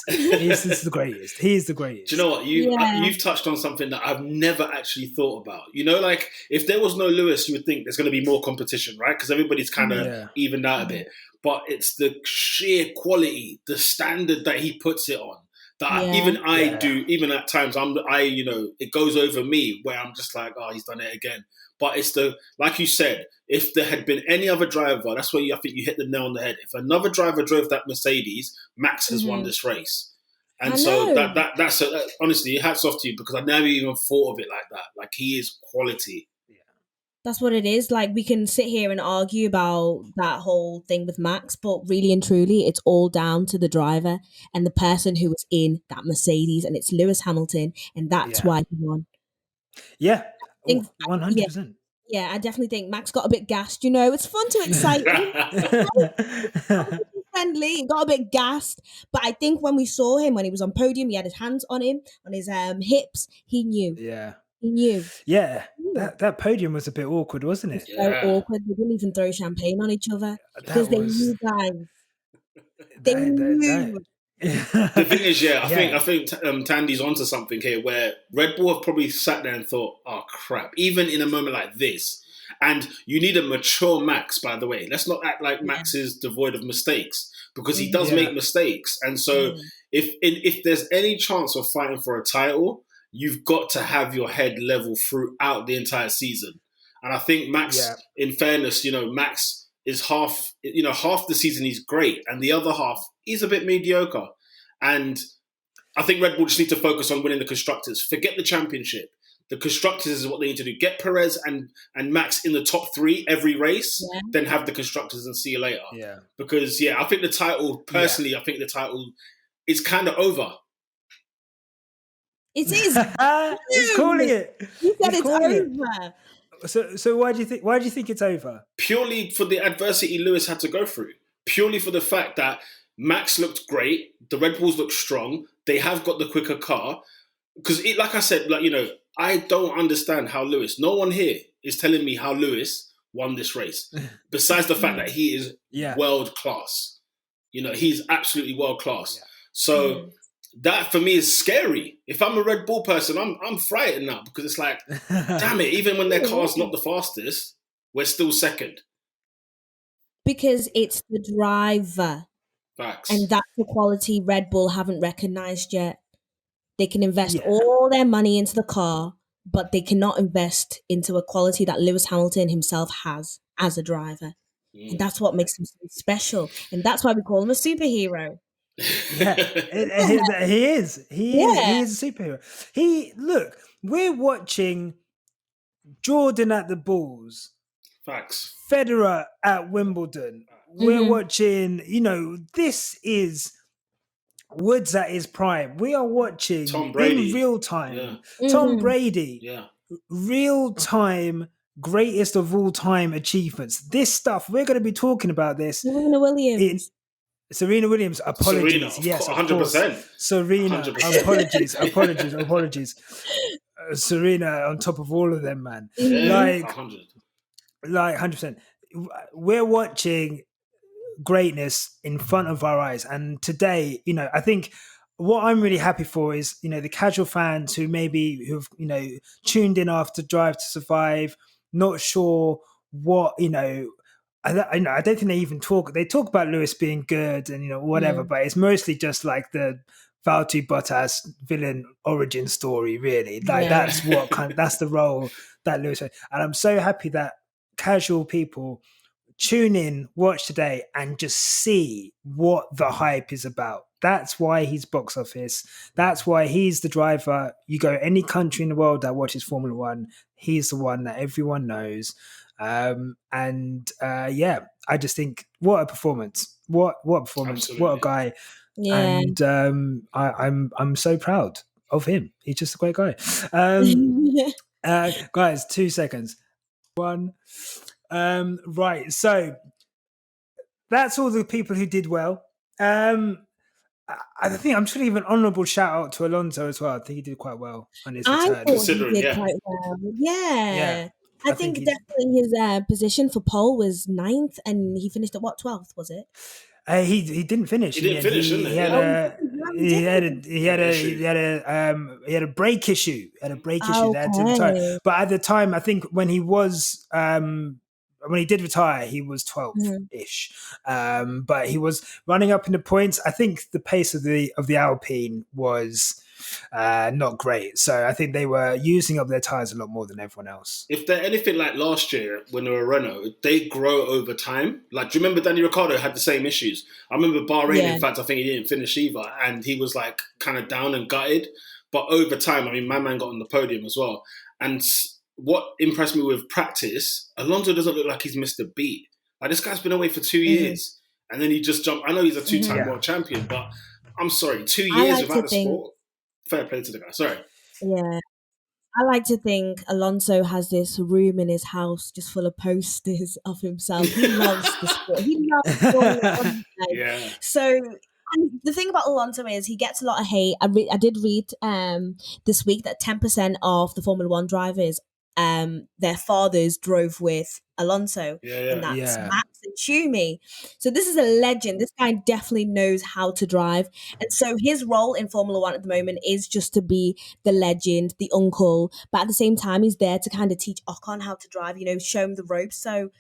A: He's the greatest. He is the greatest.
C: Do you know what? You've touched on something that I've never actually thought about. You know, like if there was no Lewis, you would think there's going to be more competition, right? Because everybody's kind of evened out a bit. But it's the sheer quality, the standard that he puts it on. That even at times, it goes over me where I'm just like, oh, he's done it again. But it's like you said, if there had been any other driver, that's where I think you hit the nail on the head. If another driver drove that Mercedes, Max has won this race. And so that's honestly, hats off to you, because I never even thought of it like that. Like, he is quality.
B: That's what it is. Like, we can sit here and argue about that whole thing with Max, but really and truly, it's all down to the driver and the person who was in that Mercedes, and it's Lewis Hamilton, and that's why he won.
A: Yeah, 100%.
B: Yeah, I definitely think Max got a bit gassed. You know, it's fun to excite him. Friendly, got a bit gassed, but I think when we saw him when he was on podium, he had his hands on his hips. He knew.
A: Yeah.
B: He knew.
A: Yeah, that podium was a bit awkward, wasn't it?
B: So awkward. They didn't even throw champagne on each other because they knew, guys. They knew.
C: The thing is, I think Thandie's onto something here, where Red Bull have probably sat there and thought, "Oh crap!" Even in a moment like this, and you need a mature Max. By the way, let's not act like Max is devoid of mistakes, because he does make mistakes. And so, if there's any chance of fighting for a title, you've got to have your head level throughout the entire season. And I think Max, in fairness, Max is half the season he's great, and the other half he's a bit mediocre. And I think Red Bull just need to focus on winning the Constructors. Forget the championship. The Constructors is what they need to do. Get Perez and Max in the top 3 every race, then have the Constructors and see you later.
A: Yeah.
C: Because, I think the title, personally, I think the title is kind of over.
B: It is.
A: He's calling it.
B: You said it's over.
A: So why do you think it's over? Purely
C: for the adversity Lewis had to go through. Purely for the fact that Max looked great, the Red Bulls looked strong, they have got the quicker car. Because, like I said, I don't understand how Lewis, no one here is telling me how Lewis won this race. Besides the fact that he is world class. He's absolutely world class. Yeah. So that for me is scary. If I'm a Red Bull person, I'm frightened now, because it's like, damn it, even when their car's not the fastest, we're still second.
B: Because it's the driver.
C: Facts.
B: And that's the quality Red Bull haven't recognised yet. They can invest all their money into the car, but they cannot invest into a quality that Lewis Hamilton himself has as a driver. And that's what makes him so special. And that's why we call him a superhero.
A: He is. He is a superhero. We're watching Jordan at the Bulls.
C: Facts.
A: Federer at Wimbledon. We're watching, this is Woods at his prime. We are watching
C: Tom Brady
A: in real time. Yeah. Tom Brady. Yeah. Real time, greatest of all time achievements. This stuff, we're going to be talking about this.
B: Serena Williams.
A: Apologies.
C: Serena,
A: yes,
C: 100%.
A: Serena, 100%. apologies. Serena on top of all of them, man.
C: Yeah,
A: 100%. We're watching greatness in front of our eyes. And today, I think what I'm really happy for is, the casual fans who've tuned in after Drive to Survive, not sure what, I don't think they even talk about Lewis being good and, whatever, but it's mostly just like the Valtteri Bottas villain origin story, really. That's that's the role that Lewis had. And I'm so happy that casual people tune in, watch today, and just see what the hype is about. That's why he's box office. That's why he's the driver. You go any country in the world that watches Formula One, he's the one that everyone knows. I just think what a performance! What a performance! Absolutely. What a guy! Yeah. And I'm so proud of him. He's just a great guy. Guys, 2 seconds. 1. Right, so that's all the people who did well. I think I'm just going to give an honourable shout out to Alonso as well. I think he did quite well on his return.
B: I thought he did quite well. Yeah. I think definitely his position for pole was 9th, and he finished at what, 12th, was it?
A: He didn't finish.
C: He didn't finish, didn't he?
A: He had
C: Yeah.
A: he had a brake issue. Had a brake issue that had to retire.
B: Okay.
A: But at the time, I think when he was when he did retire, he was 12th ish. But he was running up in the points. I think the pace of the Alpine was not great. So I think they were using up their tires a lot more than everyone else.
C: If they're anything like last year when they were Renault, they grow over time. Like, do you remember Danny Ricciardo had the same issues? I remember Bahrain, in fact, I think he didn't finish either, and he was like kind of down and gutted. But over time, I mean, my man got on the podium as well. And what impressed me with practice, Alonso doesn't look like he's missed a beat. Like, this guy's been away for 2 years, and then he just jumped. I know he's a two-time world champion, but I'm sorry, 2 years without the sport. Fair play to the guy. Sorry.
B: Yeah. I like to think Alonso has this room in his house just full of posters of himself. He loves the sport. He loves Formula 1.
C: Yeah.
B: So, and the thing about Alonso is he gets a lot of hate. I did read this week that 10% of the Formula 1 drivers, their fathers drove with Alonso, and that's Max and Schumi. So this is a legend. This guy definitely knows how to drive, and so his role in Formula 1 at the moment is just to be the legend, the uncle, but at the same time he's there to kind of teach Ocon how to drive, show him the ropes. So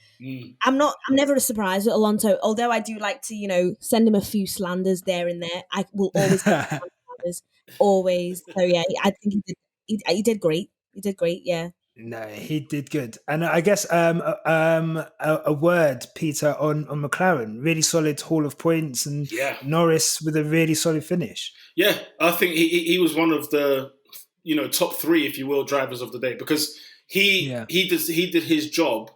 B: I'm never surprised with Alonso, although I do like to send him a few slanders there and there. I will always get slanders, always. So yeah, I think he did great. He did great. Yeah.
A: No, he did good. And I guess a word, Peter, on McLaren. Really solid haul of points, and Norris with a really solid finish.
C: Yeah, I think he was one of the top 3, if you will, drivers of the day, because he did his job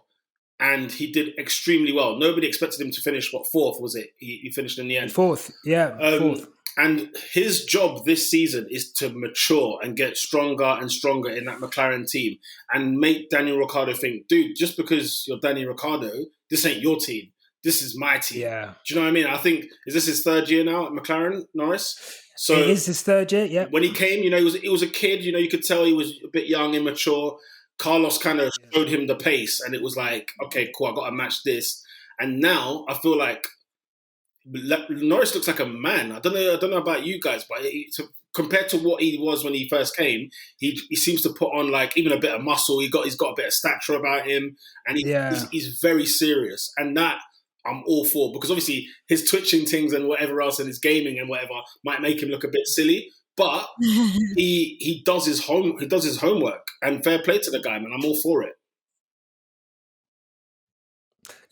C: and he did extremely well. Nobody expected him to finish, 4th, was it? He finished in the end.
A: 4th, yeah, 4th.
C: And his job this season is to mature and get stronger and stronger in that McLaren team and make Daniel Ricciardo think, dude, just because you're Danny Ricciardo, this ain't your team. This is my team.
A: Yeah.
C: Do you know what I mean? I think, is this his 3rd year now at McLaren, Norris? So
A: it is his 3rd year, yeah.
C: When he came, he was a kid, you could tell he was a bit young, immature. Carlos kind of showed him the pace, and it was like, okay, cool, I got to match this. And now I feel like Norris looks like a man. I don't know about you guys, but compared to what he was when he first came, he seems to put on like even a bit of muscle. He's got a bit of stature about him, and he's very serious. And that I'm all for, because obviously his twitching things and whatever else and his gaming and whatever might make him look a bit silly. But he does his homework, and fair play to the guy, man. I'm all for it.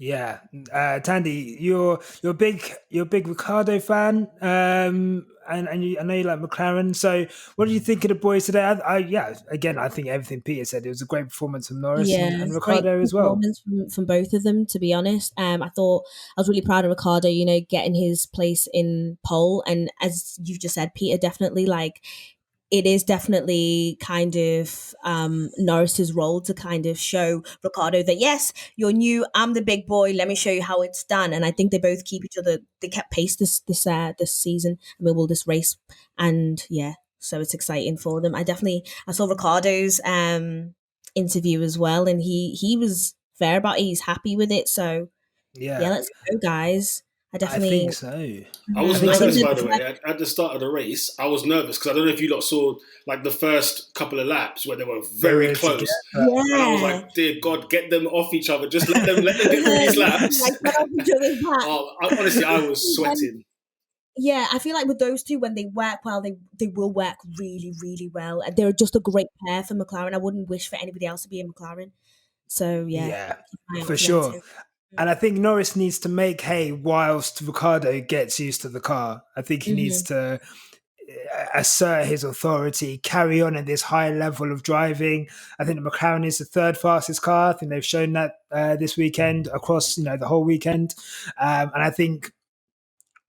A: Yeah, Thandie, you're a big Ricciardo fan, and I know you like McLaren. So, what do you think of the boys today? I think everything Peter said. It was a great performance from Norris and Ricciardo as well.
B: From both of them, to be honest. I thought I was really proud of Ricciardo. Getting his place in pole, and as you've just said, Peter, definitely it is definitely kind of Norris's role to kind of show Ricciardo that, yes, you're new, I'm the big boy, let me show you how it's done. And I think they both keep each other, they kept pace this season, this race. And yeah, so it's exciting for them. I saw Ricciardo's interview as well, and he was fair about it, he's happy with it. So yeah, let's go, guys. I think
A: so.
C: I was nervous, by the way. At the start of the race, I was nervous because I don't know if you lot saw like the first couple of laps where they were very close. And I was like, dear God, get them off each other. Just let them get through these laps. Honestly, I was sweating.
B: Yeah, I feel like with those two, when they work well, they will work really, really well. They're just a great pair for McLaren. I wouldn't wish for anybody else to be in McLaren. So yeah,
A: for sure. And I think Norris needs to make hay whilst Ricciardo gets used to the car. I think he needs to assert his authority, carry on at this high level of driving. I think the McLaren is the 3rd fastest car. I think they've shown that this weekend across the whole weekend. And I think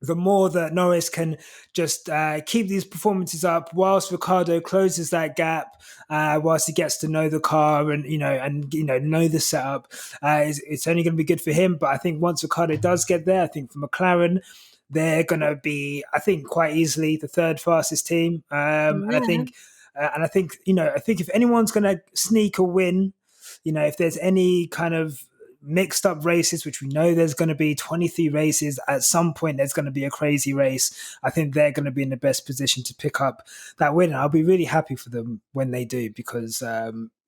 A: the more that Norris can just keep these performances up whilst Ricciardo closes that gap, whilst he gets to know the car and know the setup, it's only going to be good for him. But I think once Ricciardo does get there, I think for McLaren, they're going to be, I think, quite easily the 3rd fastest team. And I think if anyone's going to sneak a win if there's any kind of mixed up races, which we know there's going to be 23 races, at some point there's going to be a crazy race. I think they're going to be in the best position to pick up that win. I'll be really happy for them when they do, because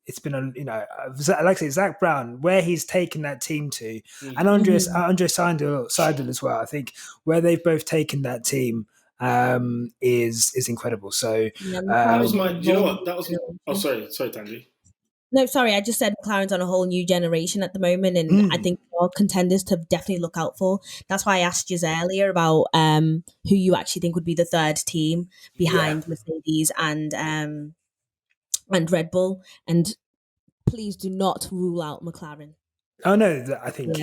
A: it's been like I say, Zach Brown, where he's taken that team to, and Andre Seidel as well. I think where they've both taken that team is incredible. So
C: that was my. Do you know what? That was. Oh, sorry, Thandie.
B: No, sorry, I just said McLaren's on a whole new generation at the moment, and I think all contenders to definitely look out for. That's why I asked you earlier about who you actually think would be the third team behind Mercedes and Red Bull. And please do not rule out McLaren.
A: Oh no, I think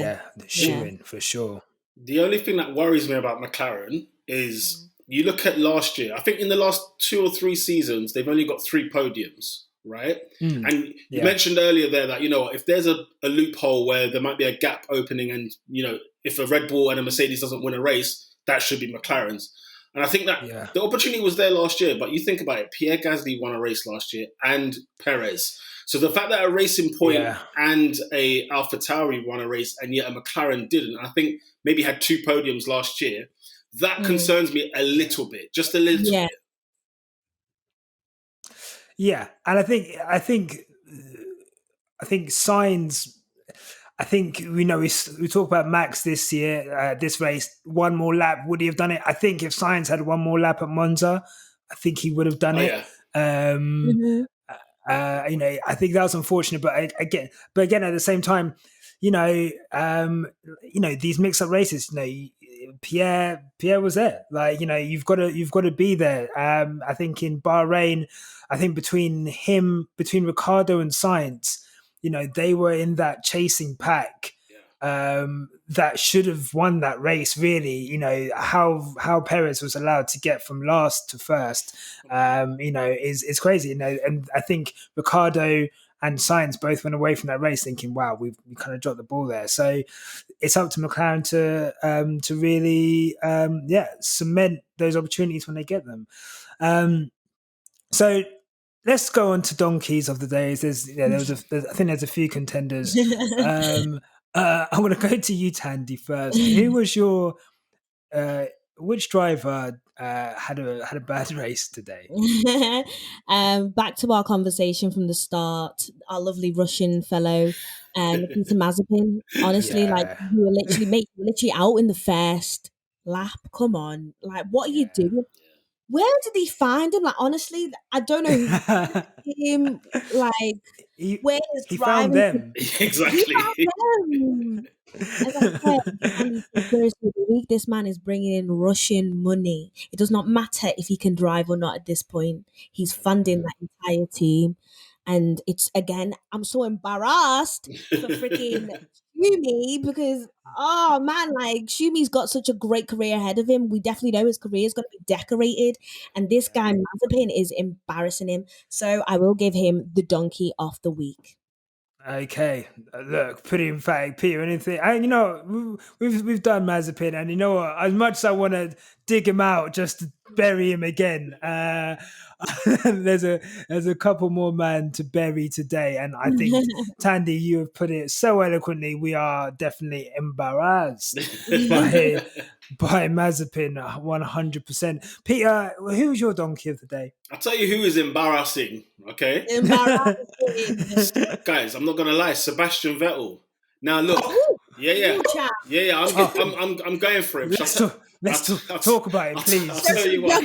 A: shoo-in for sure.
C: The only thing that worries me about McLaren is you look at last year. I think in the last 2 or 3 seasons, they've only got 3 podiums. Right? And you mentioned earlier there that, if there's a loophole where there might be a gap opening and, if a Red Bull and a Mercedes doesn't win a race, that should be McLaren's. And I think that the opportunity was there last year, but you think about it, Pierre Gasly won a race last year and Perez. So the fact that a Racing Point and a AlphaTauri won a race and yet a McLaren didn't, I think maybe had 2 podiums last year, that concerns me a little bit, just a little bit.
A: Yeah, and I think Sainz. I think we talk about Max this year, this race. One more lap, would he have done it? I think if Sainz had one more lap at Monza, I think he would have done it. Yeah. I think that was unfortunate, but again, at the same time, these mix-up races, Pierre was there. Like, you've got to be there. I think in Bahrain, I think between Ricciardo and Sainz, they were in that chasing pack that should have won that race. Really, how Perez was allowed to get from last to first, is crazy. And I think Ricciardo and Sainz both went away from that race thinking, wow, we kind of dropped the ball there. So it's up to McLaren to really cement those opportunities when they get them. So let's go on to donkeys of the days. I think there's a few contenders. I'm going to go to you, Thandie, first. Who was your which driver had a bad race today?
B: Back to our conversation from the start, our lovely Russian fellow, Nikita Mazepin. Honestly, you were literally out in the first lap. Come on, like, what are you doing? Where did he find him? Like, honestly, I don't know him. Like, where is
A: he found them?
C: Exactly.
B: He found them. As I said, conspiracy of the week, this man is bringing in Russian money. It does not matter if he can drive or not at this point. He's funding that entire team. And it's, again, I'm so embarrassed for freaking Shumi because, oh man, like, Shumi's got such a great career ahead of him. We definitely know his career is going to be decorated. And this guy, Mazepin, is embarrassing him. So I will give him the donkey of the week.
A: Okay, look, pretty emphatic, Peter. Anything? We've done Mazepin, and you know what? As much as I want to dig him out, just to bury him again, there's a couple more men to bury today, and I think Thandie, you have put it so eloquently. We are definitely embarrassed by Mazepin, 100%. Peter, who's your donkey of the day?
C: I'll tell you who is embarrassing, okay?
B: Embarrassing.
C: Guys, I'm not going to lie. Sebastian Vettel. Now, look. Yeah. I'm going for him.
A: Let's talk about it, please.
C: I'll tell you what.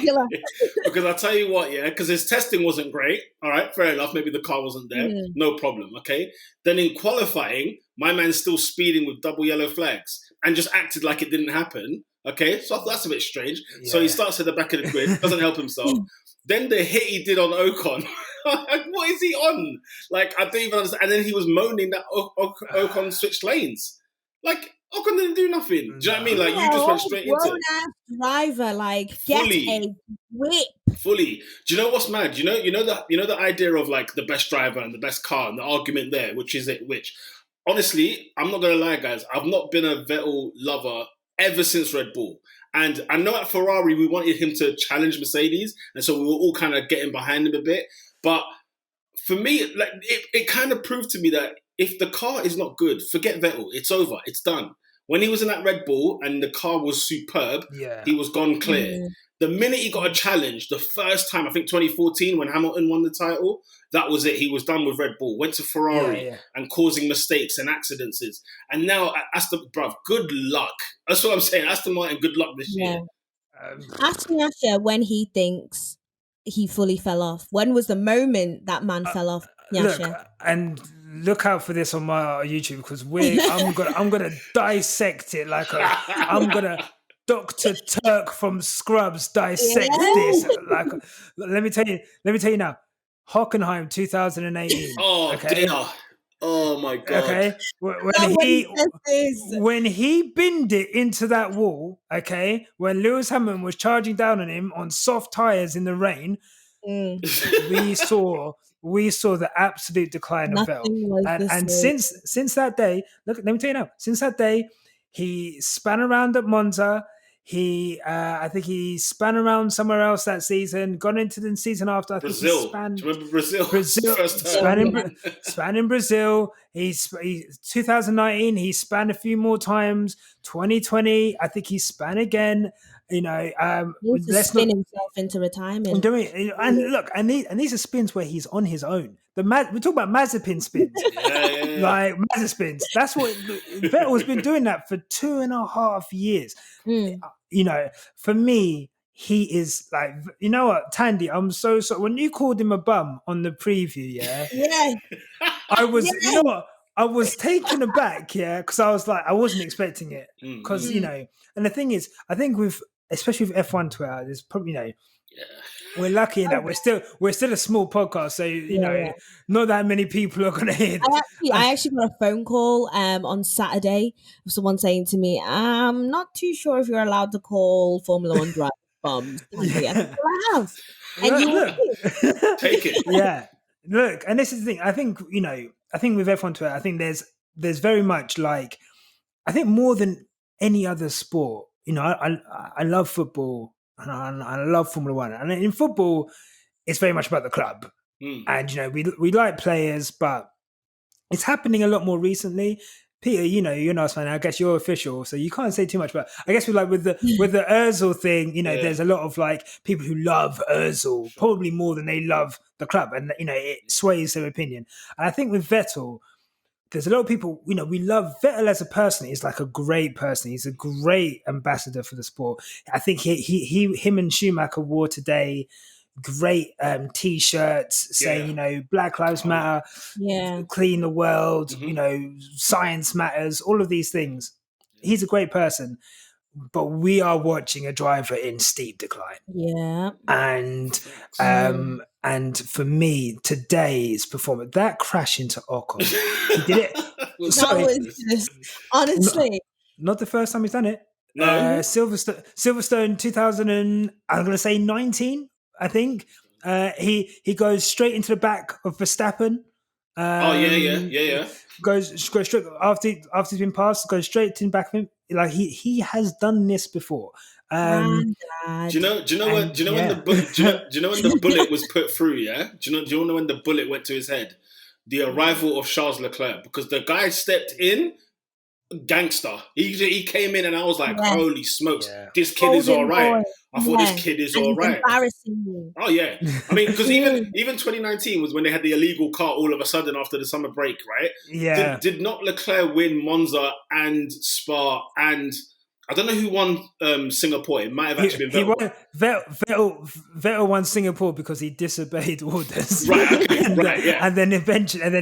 C: Because I'll tell you what, because his testing wasn't great. All right, fair enough. Maybe the car wasn't there. No problem, okay? Then in qualifying, my man's still speeding with double yellow flags and just acted like it didn't happen. Okay, so that's a bit strange. Yeah. So he starts at the back of the grid, doesn't help himself. Then the hit he did on Ocon, what is he on? Like, I don't even understand. And then he was moaning that Ocon switched lanes. Like, Ocon didn't do nothing. Do you know what I mean? Like, you just went straight into it.
B: Driver, like, get a whip.
C: Fully. Do you know what's mad? You know the idea of, like, the best driver and the best car and the argument there, which honestly, I'm not gonna lie, guys, I've not been a Vettel lover ever since Red Bull. And I know at Ferrari, we wanted him to challenge Mercedes. And so we were all kind of getting behind him a bit. But for me, like, it kind of proved to me that if the car is not good, forget Vettel. It's over. It's done. When he was in that Red Bull and the car was superb, he was gone clear. The minute he got a challenge, the first time, I think 2014, when Hamilton won the title, that was it. He was done with Red Bull, went to Ferrari and causing mistakes and accidents. And now, Aston, bruv, good luck. That's what I'm saying. Aston Martin, good luck this year.
B: Ask Nyasha when he thinks he fully fell off. When was the moment that man fell off, Nyasha?
A: Look out for this on my YouTube, because I'm gonna dissect it I'm gonna Dr. Turk from Scrubs dissect this. Like, let me tell you now. Hockenheim 2018.
C: Oh,
A: okay?
C: Dear. Oh my God.
A: Okay. When he binned it into that wall, okay, when Lewis Hamilton was charging down on him on soft tires in the rain, we saw the absolute decline of Vettel. And since that day, look, let me tell you now, since that day, he span around at Monza. I think he span around somewhere else that season, gone into the season after.
C: Brazil. Do you remember Brazil?
A: First span in Brazil. 2019, he span a few more times. 2020, I think he span again. You know,
B: let's spin himself into retirement.
A: And these are spins where he's on his own. We talk about Mazepin spins, like Mazepin spins. That's what Vettel's been doing that for 2.5 years. You know, for me, he is like, you know what, Thandie, I'm so sorry. When you called him a bum on the preview, I was, you know what, I was taken aback, because I was like, I wasn't expecting it, because you know, and the thing is, I think especially with F1 Twitter, there's probably, you know, we're lucky in that we're still a small podcast, so you know, not that many people are going to hear this.
B: I actually got a phone call on Saturday of someone saying to me, "I'm not too sure if you're allowed to call Formula One drivers bums." I have, and you
C: take it.
A: Yeah, look, and this is the thing. I think with F1 Twitter, I think there's very much like, I think more than any other sport. You know, I love football. And I love Formula One. And in football, it's very much about the club. And, you know, we like players, but it's happening a lot more recently. Peter, you know, you're not a fan. I guess you're official, so you can't say too much. But I guess with the Ozil thing, you know, there's a lot of like people who love Ozil, probably more than they love the club. And, you know, it sways their opinion. And I think with Vettel, there's a lot of people, you know, we love Vettel as a person. He's like a great person. He's a great ambassador for the sport. I think him and Schumacher wore today great T-shirts saying, you know, Black Lives Matter, clean the world, you know, science matters, all of these things. He's a great person, but we are watching a driver in steep decline.
B: Yeah.
A: And for me, today's performance, that crash into Ocon, he did it.
B: Honestly,
A: not the first time he's done it.
C: No.
A: Silverstone 2019, I think. He goes straight into the back of Verstappen. Goes straight after he's been passed. Goes straight to the back of him. Like he has done this before.
C: Do you know when the bullet was put through? Yeah. Do you know when the bullet went to his head? The arrival of Charles Leclerc, because the guy stepped in, gangster. He came in, and I was like, holy smokes, this kid is all right. I thought this kid is all right.
B: Embarrassing.
C: Oh yeah, I mean, because even 2019 was when they had the illegal car all of a sudden after the summer break, right?
A: Yeah.
C: Did not Leclerc win Monza and Spa and I don't know who won Singapore? It might have actually been Vettel.
A: Vettel won Singapore because he disobeyed orders,
C: right? Okay,
A: and then eventually, and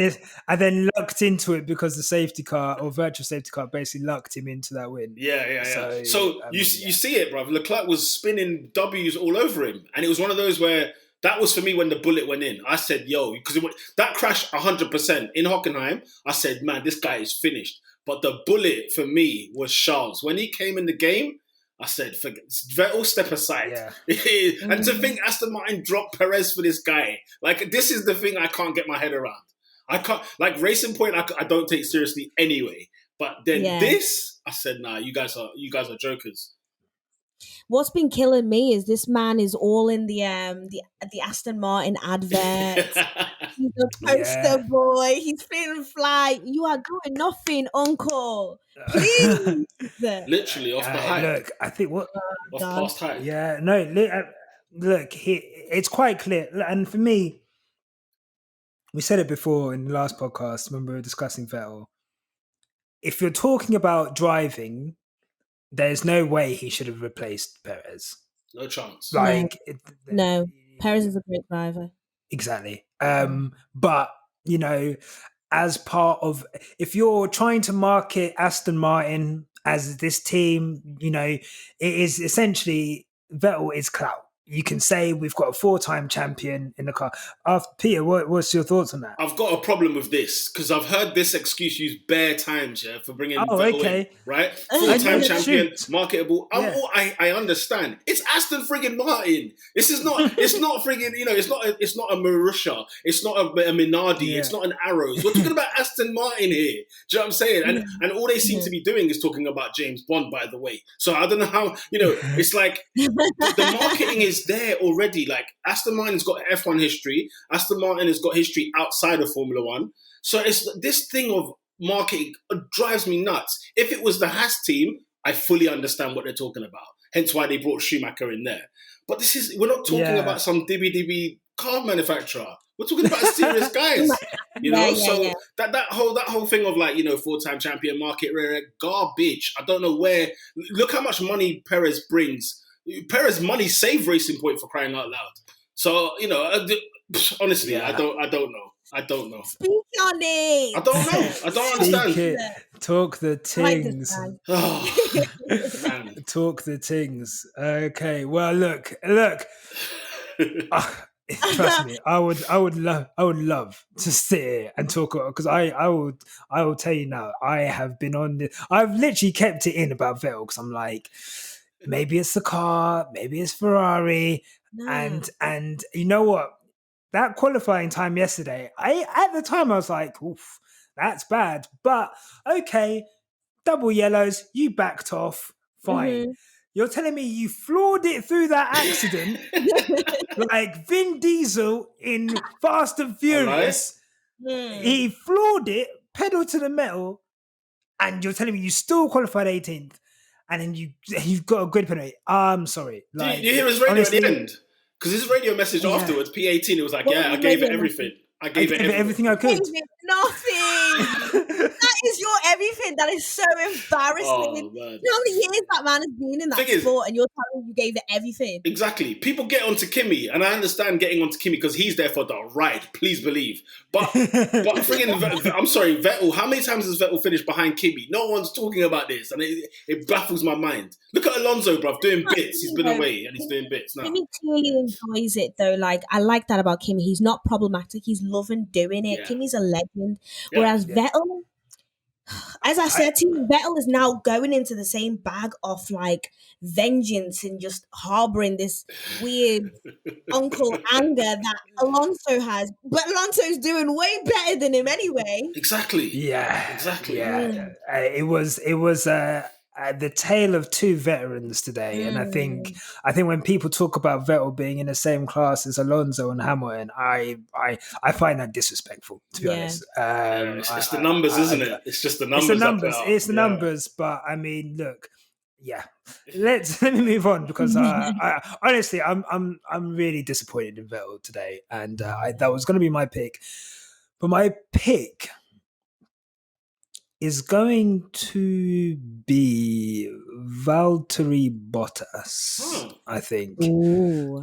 A: then lucked into it because the safety car or virtual safety car basically lucked him into that win.
C: Yeah. So you see it, bro. Leclerc was spinning W's all over him, and it was one of those where that was for me when the bullet went in. I said, "Yo," because that crash 100% in Hockenheim. I said, "Man, this guy is finished." But the bullet for me was Charles. When he came in the game, I said, Vettel, step aside. Yeah. And to think Aston Martin dropped Perez for this guy. Like, this is the thing I can't get my head around. I can't, like, Racing Point, I don't take seriously anyway. But then this, I said, nah, you guys are jokers.
B: What's been killing me is this man is all in the Aston Martin adverts. He's a poster boy. He's feeling fly. You are doing nothing, uncle. Please.
C: Literally off the hype.
A: Look, I think what.
C: Off
B: God.
C: past hype.
A: Yeah, no. Look, it's quite clear, and for me, we said it before in the last podcast when we were discussing Vettel. If you're talking about driving, there's no way he should have replaced Perez.
C: No chance.
A: Like,
B: No. Perez is a great driver.
A: Exactly. But, you know, as part of, if you're trying to market Aston Martin as this team, you know, it is essentially Vettel is clout. You can say we've got a 4-time champion in the car. Peter, what's your thoughts on that?
C: I've got a problem with this because I've heard this excuse used bare times, for bringing Vettel in, right? 4-time champion, marketable. I understand. It's Aston friggin' Martin. This is not. It's not friggin'. You know, it's not a Marussia. It's not a Minardi. It's not an Arrows. We're talking about Aston Martin here. Do you know what I'm saying? And all they seem to be doing is talking about James Bond. By the way, so I don't know how. You know, it's like the marketing is there already. Like Aston Martin's got F1 history. Aston Martin has got history outside of Formula One. So it's this thing of marketing drives me nuts. If it was the Haas team, I fully understand what they're talking about. Hence why they brought Schumacher in there. But we're not talking about some dibby car manufacturer. We're talking about serious guys. You know, that whole thing of like, you know, 4-time champion market garbage. I don't know where. Look how much money Perez brings. Perez money saved Racing Point, for crying out loud. So, you know, honestly, I don't know.
B: Speak on it.
C: I don't know. I don't understand.
A: Talk the tings.
C: Man.
A: Talk the tings. Okay. Well, look. Trust me, I would love to sit here and talk, because I will tell you now, I have been on this. I've literally kept it in about Vettel because I'm like, maybe it's the car, maybe it's Ferrari, and you know what? That qualifying time yesterday, at the time I was like, oof, that's bad. But okay, double yellows, you backed off, fine. You're telling me you floored it through that accident like Vin Diesel in Fast and Furious. He floored it, pedal to the metal, and you're telling me you still qualified 18th. And then you've got a grid penalty. I'm sorry. Like,
C: you hear his radio at the end? Because his radio message afterwards, P18, it was like, I gave it everything. I gave it
A: everything I could.
B: Nothing. That is your everything. That is so embarrassing.
C: Oh, man.
B: You know how many years that man has been in that sport, and you're telling me you gave it everything.
C: Exactly. People get onto Kimi, and I understand getting onto Kimi because he's there for the ride, please believe. But friggin', I'm sorry, Vettel, how many times has Vettel finished behind Kimi? No one's talking about this, and it baffles my mind. Look at Alonso, bruv, doing bits. He's been away, and he's doing bits now.
B: Kimi clearly enjoys it, though. Like, I like that about Kimi. He's not problematic. He's loving doing it. Kimi's a legend. Whereas Vettel, as I said to you, Vettel is now going into the same bag of like vengeance and just harboring this weird uncle anger that Alonso has. But Alonso's doing way better than him anyway.
C: Exactly.
A: Yeah.
C: Exactly.
A: Yeah. It was the tale of two veterans today, and I think when people talk about Vettel being in the same class as Alonso and Hamilton, I find that disrespectful, to be honest.
C: It's the numbers, isn't it? It's just the numbers.
A: It's the numbers. But I mean, look, let me move on, because I honestly, I'm really disappointed in Vettel today, and that was going to be my pick, but my pick is going to be Valtteri Bottas, I think.
B: Ooh.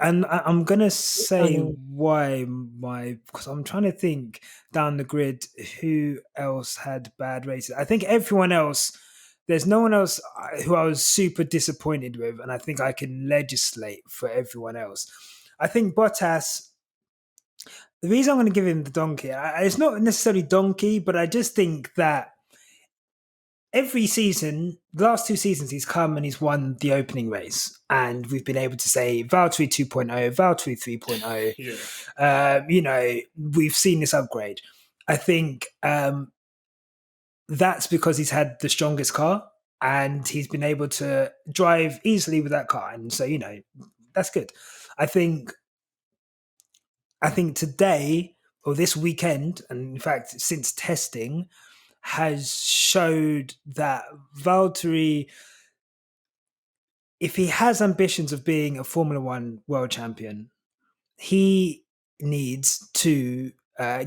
A: And I'm going to say why because I'm trying to think down the grid who else had bad races. I think everyone else, there's no one else who I was super disappointed with, and I think I can legislate for everyone else. I think Bottas, the reason I'm going to give him the donkey, it's not necessarily donkey, but I just think that every season, the last 2 seasons, he's come and he's won the opening race. And we've been able to say Valtteri 2.0, Valtteri 3.0. You know, we've seen this upgrade. I think that's because he's had the strongest car and he's been able to drive easily with that car. And so, you know, that's good. I think today or this weekend, and in fact since testing, has showed that Valtteri, if he has ambitions of being a Formula One world champion, he needs to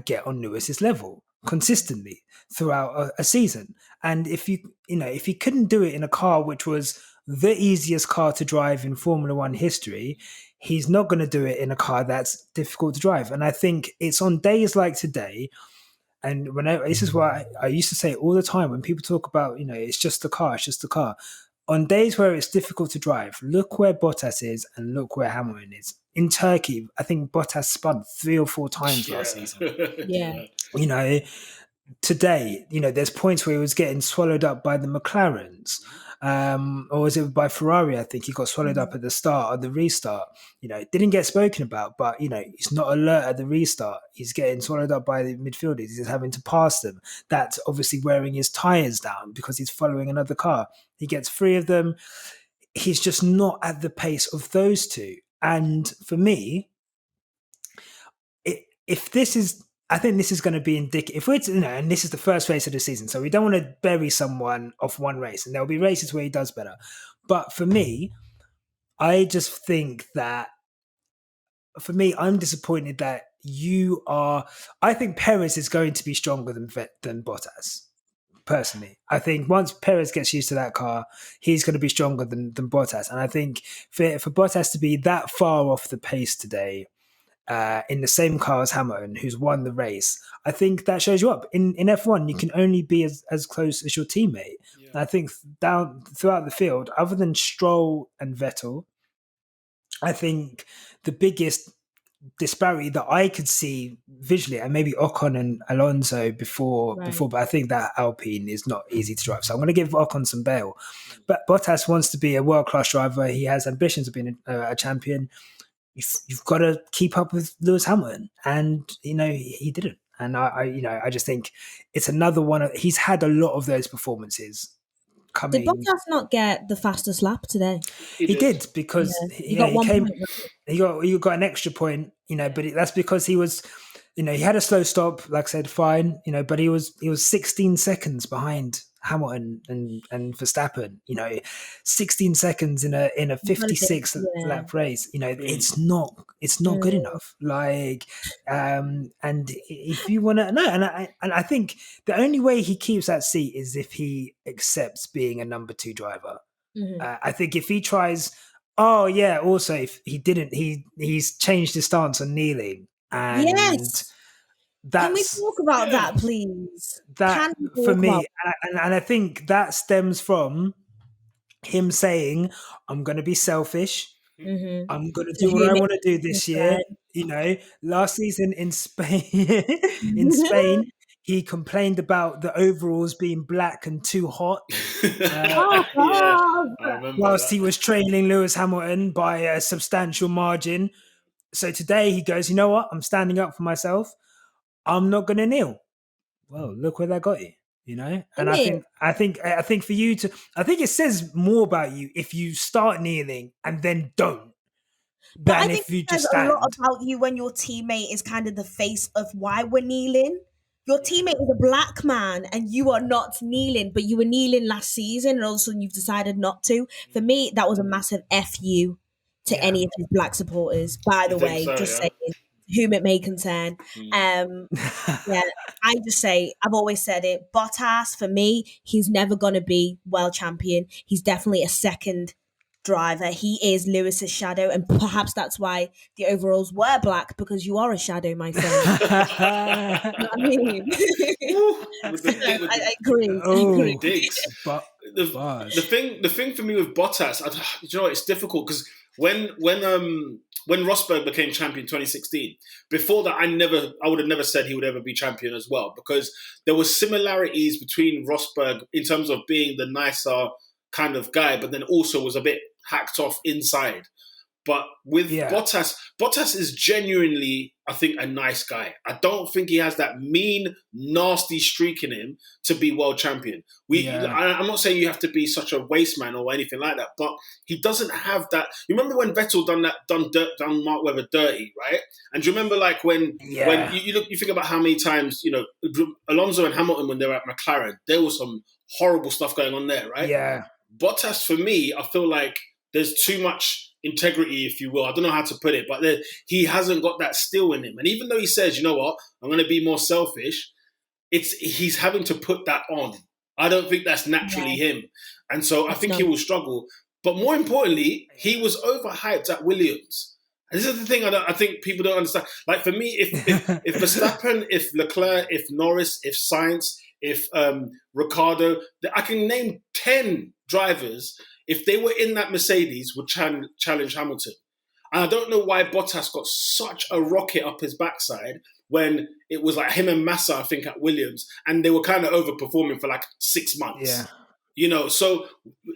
A: get on Lewis's level consistently throughout a season. And if if he couldn't do it in a car which was the easiest car to drive in Formula One history, he's not going to do it in a car that's difficult to drive. And I think it's on days like today. And this is why I used to say all the time when people talk about, it's just the car, it's just the car. On days where it's difficult to drive, look where Bottas is and look where Hamilton is. In Turkey, I think Bottas spun 3 or 4 times last season.
B: Yeah.
A: Today, there's points where he was getting swallowed up by the Mclarens. Or was it by Ferrari? I think he got swallowed up at the start of the restart. It didn't get spoken about, but he's not alert at the restart. He's getting swallowed up by the midfielders. He's having to pass them. That's obviously wearing his tires down because he's following another car. He gets 3 of them. He's just not at the pace of those two. And for me, I think this is going to be indicative. If it's, and this is the first race of the season, so we don't want to bury someone off one race, and there'll be races where he does better. But for me, I just think that, I'm disappointed that I think Perez is going to be stronger than Bottas. Personally, I think once Perez gets used to that car, he's going to be stronger than Bottas. And I think for Bottas to be that far off the pace today, in the same car as Hamilton, who's won the race, I think that shows you up. In F1, you can only be as close as your teammate. Yeah. I think down throughout the field, other than Stroll and Vettel, I think the biggest disparity that I could see visually, and maybe Ocon and Alonso before, but I think that Alpine is not easy to drive. So I'm going to give Ocon some bail. But Bottas wants to be a world-class driver. He has ambitions of being a champion. You've got to keep up with Lewis Hamilton, and he didn't. And I just think it's another one. He's had a lot of those performances coming.
B: Did Bottas not get the fastest lap today?
A: He did because he got 1 point. He got an extra point, but that's because he was, he had a slow stop. Like I said, fine, but he was 16 seconds behind Hamilton and Verstappen. 16 seconds in a 56 lap race. It's not good enough. Like, and if you want to, and I think the only way he keeps that seat is if he accepts being a number 2 driver. Mm-hmm. I think if he tries, also if he didn't, he's changed his stance on kneeling, and
B: can we talk about that, please?
A: That for me, and I think that stems from him saying, "I'm going to be selfish. Mm-hmm. I'm going to do what I want to do this year." Last season in Spain, he complained about the overalls being black and too hot. Whilst he was trailing Lewis Hamilton by a substantial margin. So today he goes, "You know what? I'm standing up for myself. I'm not going to kneel." Well, look where that got you, And I think for you to, I think it says more about you if you start kneeling and then don't, than if you just stand.
B: A lot about you when your teammate is kind of the face of why we're kneeling. Your teammate is a black man and you are not kneeling, but you were kneeling last season and all of a sudden you've decided not to. For me, that was a massive FU to any of his black supporters, by the way, saying. Whom it may concern. I just say, I've always said it, Bottas, for me, he's never going to be world champion. He's definitely a second driver. He is Lewis's shadow, and perhaps that's why the overalls were black, because you are a shadow, my friend. You know what I mean? I agree.
C: I agree. But the thing for me with Bottas, it's difficult because when Rosberg became champion in 2016, before that I would have never said he would ever be champion as well, because there were similarities between Rosberg in terms of being the nicer kind of guy, but then also was a bit hacked off inside. But with
A: Yeah.
C: Bottas is genuinely, I think, a nice guy. I don't think he has that mean, nasty streak in him to be world champion. I'm not saying you have to be such a waste man or anything like that, but he doesn't have that. You remember when Vettel done Mark Webber dirty, right? And do you remember like when you think about how many times, you know, Alonso and Hamilton when they were at McLaren, there was some horrible stuff going on there, right?
A: Yeah.
C: Bottas, for me, I feel like there's too much integrity, if you will. I don't know how to put it, but he hasn't got that steel in him. And even though he says, you know what, I'm going to be more selfish, he's having to put that on. I don't think that's naturally him. And so I think he will struggle. But more importantly, he was overhyped at Williams. And this is the thing I think people don't understand. Like for me, if Verstappen, if Leclerc, if Norris, if Sainz, if Ricciardo, I can name 10 drivers, if they were in that Mercedes, would challenge Hamilton. And I don't know why Bottas got such a rocket up his backside when it was like him and Massa, I think, at Williams, and they were kind of overperforming for like 6 months.
A: Yeah.
C: You know, so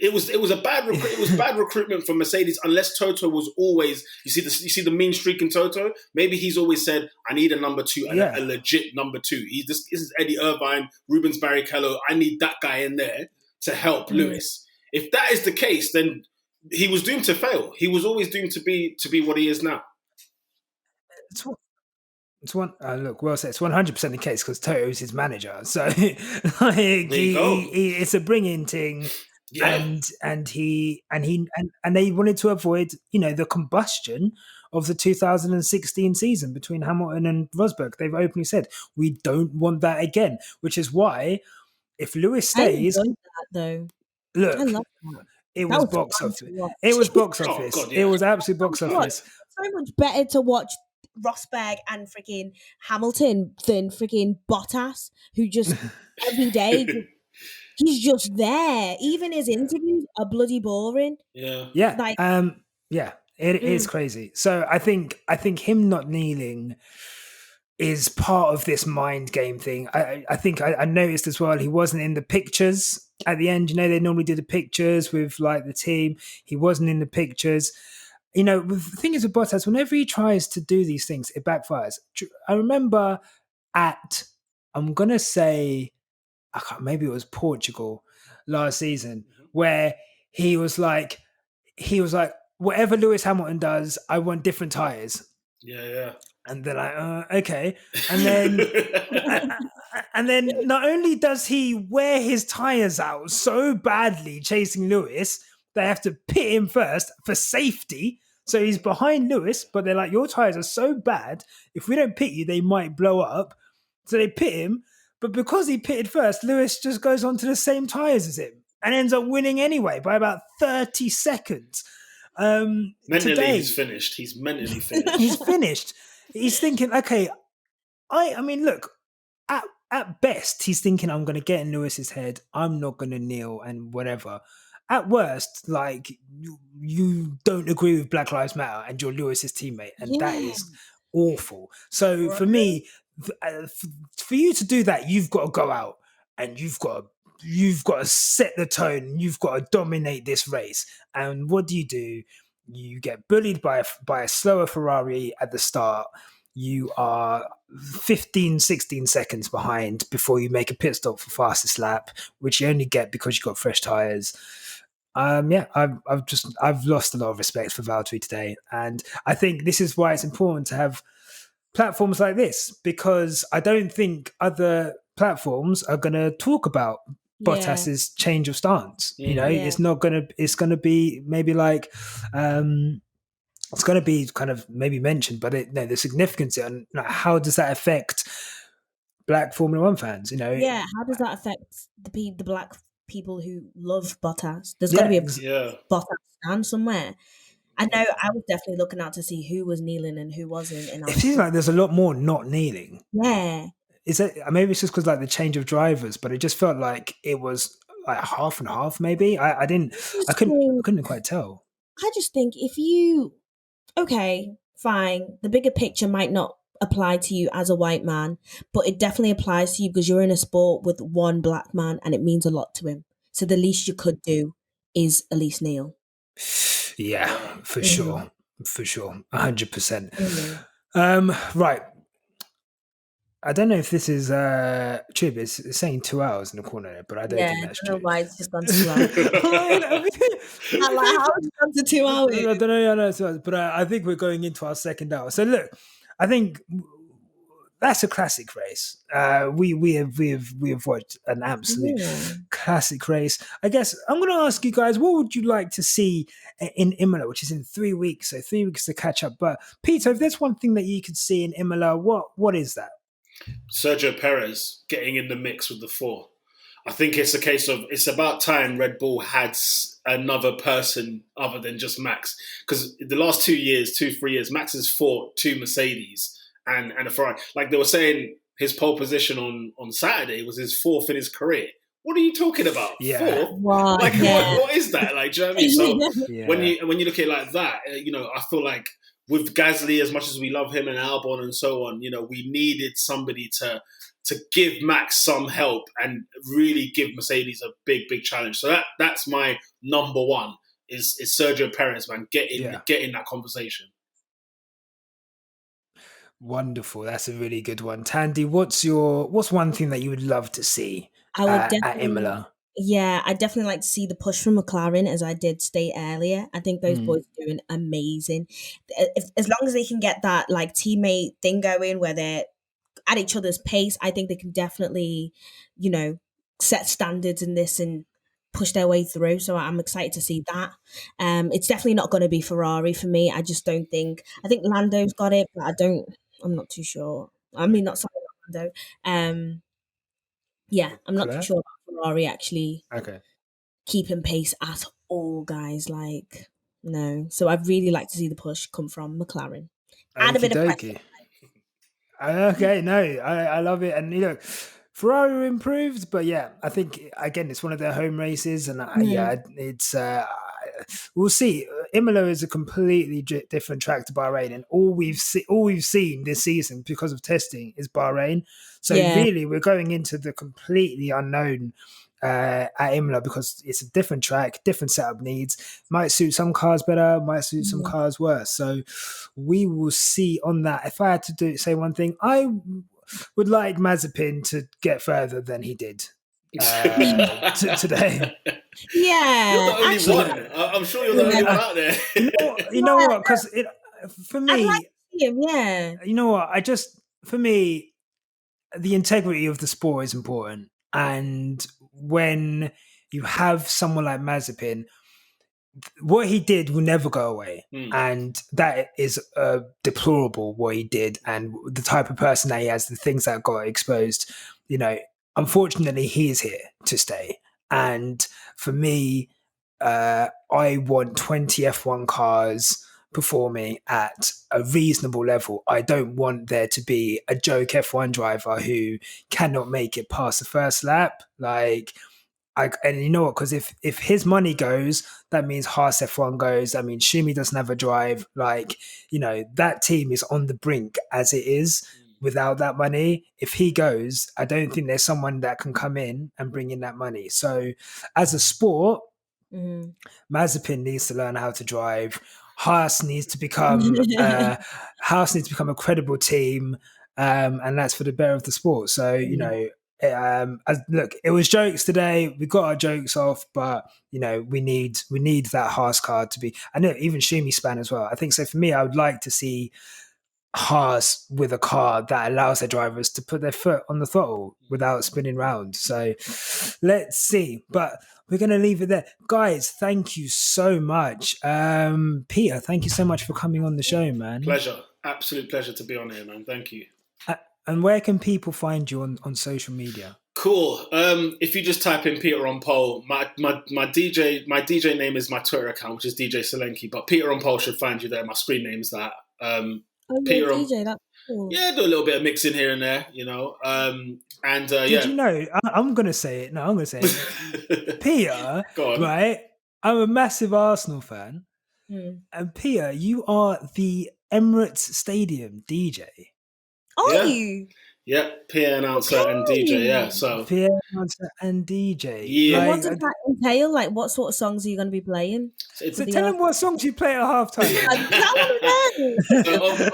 C: it was bad recruitment for Mercedes. Unless Toto was always, you see the mean streak in Toto. Maybe he's always said, "I need a number two, a legit number two." This is Eddie Irvine, Rubens Barrichello. I need that guy in there to help Lewis. If that is the case, then he was doomed to fail. He was always doomed to be what he is now.
A: It's one. Look, well said. It's 100% the case because Toto is his manager. So like, it's a bring-in thing, and they wanted to avoid, you know, the combustion of the 2016 season between Hamilton and Rosberg. They've openly said we don't want that again, which is why if Lewis stays,
B: though.
A: Look,
B: I love that.
A: It was box office. It was box office.
C: God, yeah.
A: It was absolute box office.
B: So much better to watch Rosberg and freaking Hamilton than freaking Bottas, who just every day he's just there. Even his interviews are bloody boring.
C: Yeah.
B: Like,
A: it is crazy. So I think him not kneeling is part of this mind game thing. I think I noticed as well he wasn't in the pictures at the end. You know, they normally do the pictures with like the team. He wasn't in the pictures. You know, the thing is with Bottas, whenever he tries to do these things, it backfires. I remember I'm going to say, maybe it was Portugal last season, where he was like, whatever Lewis Hamilton does, I want different tyres.
C: Yeah.
A: And they're like, okay. And then, and then not only does he wear his tyres out so badly chasing Lewis, they have to pit him first for safety. So he's behind Lewis, but they're like, your tyres are so bad, if we don't pit you, they might blow up. So they pit him. But because he pitted first, Lewis just goes on to the same tyres as him and ends up winning anyway by about 30 seconds.
C: Mentally, he's finished. He's mentally finished.
A: He's finished. He's thinking, okay, I mean, look, at best, he's thinking, I'm going to get in Lewis's head. I'm not going to kneel and whatever. At worst, like, you don't agree with Black Lives Matter and you're Lewis's teammate. And that is awful. So for me, for you to do that, you've got to go out and you've got to set the tone. You've got to dominate this race. And what do? You get bullied by a slower Ferrari at the start. You are 15, 16 seconds behind before you make a pit stop for fastest lap, which you only get because you got fresh tyres. I've lost a lot of respect for Valtteri today. And I think this is why it's important to have platforms like this, because I don't think other platforms are going to talk about Bottas's change of stance. You know, it's going to be maybe like, it's going to be kind of maybe mentioned, but the significance and how does that affect Black Formula One fans? You know,
B: how does that affect the Black people who love Bottas? There's got to be a Bottas stand somewhere. I know I was definitely looking out to see who was kneeling and who wasn't. And
A: it seems like there's a lot more not kneeling.
B: Yeah.
A: Is it? Maybe it's just because like the change of drivers, but it just felt like it was like half and half. Maybe I couldn't quite tell.
B: I just think fine, the bigger picture might not apply to you as a white man, but it definitely applies to you because you're in a sport with one black man and it means a lot to him. So the least you could do is at least kneel.
A: Yeah, for sure. For sure, 100%.
B: Mm.
A: Right. I don't know if this is true, but it's saying 2 hours in the corner there, but I don't
B: Yeah,
A: think
B: I
A: that's
B: don't know
A: true.
B: why it's just gone to 2 hours.
A: I
B: I'm like, how has it gone to 2 hours?
A: don't know, but I think we're going into our second hour. So look, I think that's a classic race. We have watched an absolute
B: Yeah.
A: classic race. I guess I'm going to ask you guys, what would you like to see in Imola, which is in 3 weeks? So 3 weeks to catch up. But Peter, if there's one thing that you could see in Imola, what is that?
C: Sergio Perez getting in the mix with the four. I think it's a case of it's about time Red Bull had another person other than just Max. Because the last 3 years, Max has fought two Mercedes and a Ferrari. Like they were saying, his pole position on Saturday was his fourth in his career. What are you talking about?
A: Yeah.
C: Fourth?
B: Wow,
C: Like
B: yeah.
C: what is that? Like, do you know what I mean? So
A: Yeah.
C: when you look at it like that, I feel like with Gasly, as much as we love him and Albon and so on, we needed somebody to give Max some help and really give Mercedes a big challenge. So that's my number one is Sergio Perez, man. Get in that conversation.
A: Wonderful. That's a really good one. Thandie, what's one thing that you would love to see
B: I would
A: at
B: definitely,
A: Imola?
B: yeah, I definitely like to see the push from Mclaren, as I did state earlier. I think those boys are doing amazing. As long as they can get that like teammate thing going where they're at each other's pace, I think they can definitely, set standards in this and push their way through. So I'm excited to see that. It's definitely not going to be Ferrari for me. I just don't think. I think Lando's got it, but I'm not too sure. I mean, not sorry, not Lando. Yeah, I'm not too
A: Claire?
B: sure about Ferrari actually
A: Okay.
B: keeping pace at all, guys. Like, no. So I'd really like to see the push come from McLaren. Add a
A: Okie
B: bit of pressure.
A: dokie. Okay, no, I love it. And Ferrari improved, but yeah, I think again it's one of their home races, and
B: Mm,
A: it's we'll see. Imola is a completely different track to Bahrain, and all we've seen this season because of testing is Bahrain. So
B: yeah.
A: really, we're going into the completely unknown at Imola because it's a different track, different setup needs. Might suit some cars better, might suit some
B: Mm.
A: cars worse. So we will see on that. If I had to say one thing, I would like Mazepin to get further than he did today.
C: You're the
B: Yeah,
C: only
B: actually,
C: one. I'm sure you're the only one
B: yeah.
C: out there.
A: You know
B: Yeah,
A: what? Because for
B: I'd like
A: me,
B: to see him, yeah.
A: you know what? For me, the integrity of the sport is important, and when you have someone like Mazepin, what he did will never go away. And that is deplorable what he did and the type of person that he has, the things that got exposed. Unfortunately, he is here to stay. And for me, I want 20 F1 cars performing at a reasonable level. I don't want there to be a joke F1 driver who cannot make it past the first lap. And you know what? Because if his money goes, that means Haas F1 goes. That means Shumi doesn't have a drive. That team is on the brink as it is without that money. If he goes, I don't think there's someone that can come in and bring in that money. So, as a sport,
B: Mm.
A: Mazepin needs to learn how to drive. Haas needs to become a credible team, and that's for the better of the sport. So look, it was jokes today. We got our jokes off, but we need that Haas card to be. I know even Shumi span as well. I think so. For me, I would like to see Haas with a car that allows their drivers to put their foot on the throttle without spinning round. So let's see. But we're going to leave it there. Guys, thank you so much. Peter, thank you so much for coming on the show, man.
C: Pleasure. Absolute pleasure to be on here, man. Thank you.
A: And where can people find you on social media?
C: Cool. If you just type in Peter on Pole, my DJ name is my Twitter account, which is DJ Solenki, but Peter on Pole should find you there. My screen name is that. Peter on,
B: DJ, that's cool.
C: yeah, do a little bit of mixing here and there,
A: Did you know? I'm going to say it. No, I'm going to say it. Peter,
C: Go on.
A: right? I'm a massive Arsenal fan.
B: Mm.
A: And Peter, you are the Emirates Stadium DJ.
B: Are
C: Yeah.
B: you?
C: Yeah, PA announcer and DJ. Yeah, so
A: PA announcer and DJ.
C: Yeah.
B: And
A: Like,
B: what does that entail? Like, what sort of songs are you going to be playing?
C: it's
A: so tell him what songs you play at halftime.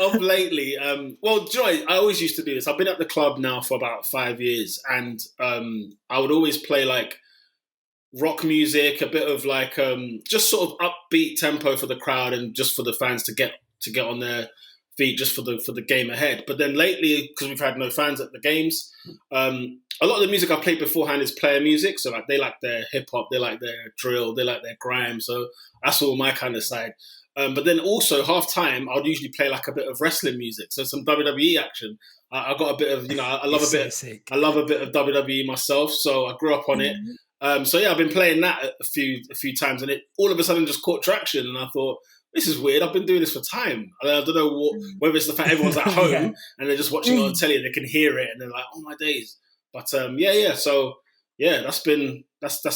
C: of lately, well, Joy, I always used to do this. I've been at the club now for about 5 years, and I would always play like rock music, a bit of like just sort of upbeat tempo for the crowd and just for the fans to get on their feet just for the game ahead. But then lately, because we've had no fans at the games, a lot of the music I played beforehand is player music. So like they like their hip hop, they like their drill, they like their grime. So that's all my kind of side. But then also half time, I'd usually play like a bit of wrestling music, so some WWE action. I got a bit of, I love a bit.
A: Sick.
C: I love a bit of WWE myself, so I grew up on it. So yeah, I've been playing that a few times, and it all of a sudden just caught traction. And I thought, this is weird. I've been doing this for time. I don't know whether it's the fact everyone's at home
A: Yeah.
C: and they're just watching it on telly and they can hear it, and they're like, oh my days. But yeah. So yeah, that's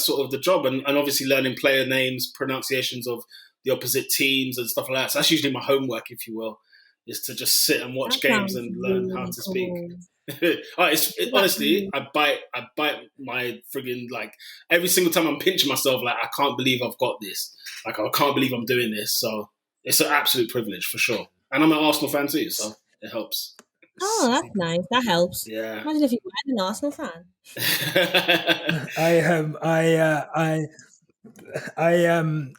C: sort of the job, and obviously learning player names, pronunciations of the opposite teams and stuff like that. So that's usually my homework, if you will, is to just sit and watch games and learn how to speak. Honestly, I bite my friggin' like every single time I'm pinching myself. Like, I can't believe I've got this. Like, I can't believe I'm doing this. So it's an absolute privilege for sure. And I'm an Arsenal fan too, so it helps.
B: Oh, that's nice. That helps.
C: Yeah.
B: Imagine if you weren't an Arsenal fan.
A: I am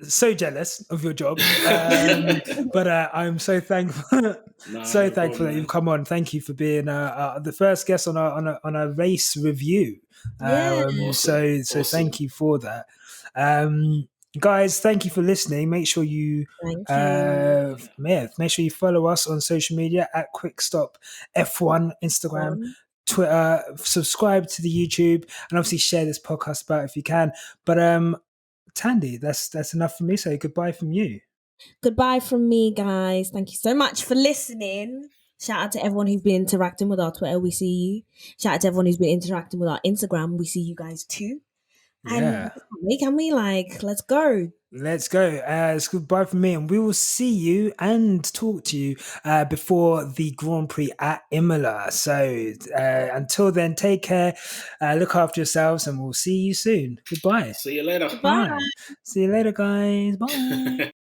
A: so jealous of your job, but I'm so thankful, thankful that you've come on. Thank you for being the first guest on a race review.
B: Yeah.
A: So thank you for that. Guys, thank you for listening. Make sure you make sure you follow us on social media at Quickstop F1, Instagram, Twitter. Subscribe to the YouTube, and obviously share this podcast about if you can. But Thandie, that's enough for me. So goodbye from you.
B: Goodbye from me, guys. Thank you so much for listening. Shout out to everyone who's been interacting with our Twitter. We see you. Shout out to everyone who's been interacting with our Instagram. We see you guys too.
A: Yeah.
B: And can we let's go.
A: Let's go. It's goodbye from me, and we will see you and talk to you before the Grand Prix at Imola. So until then, take care, look after yourselves, and we'll see you soon. Goodbye.
C: See you later.
B: Bye.
A: Right. See you later, guys. Bye.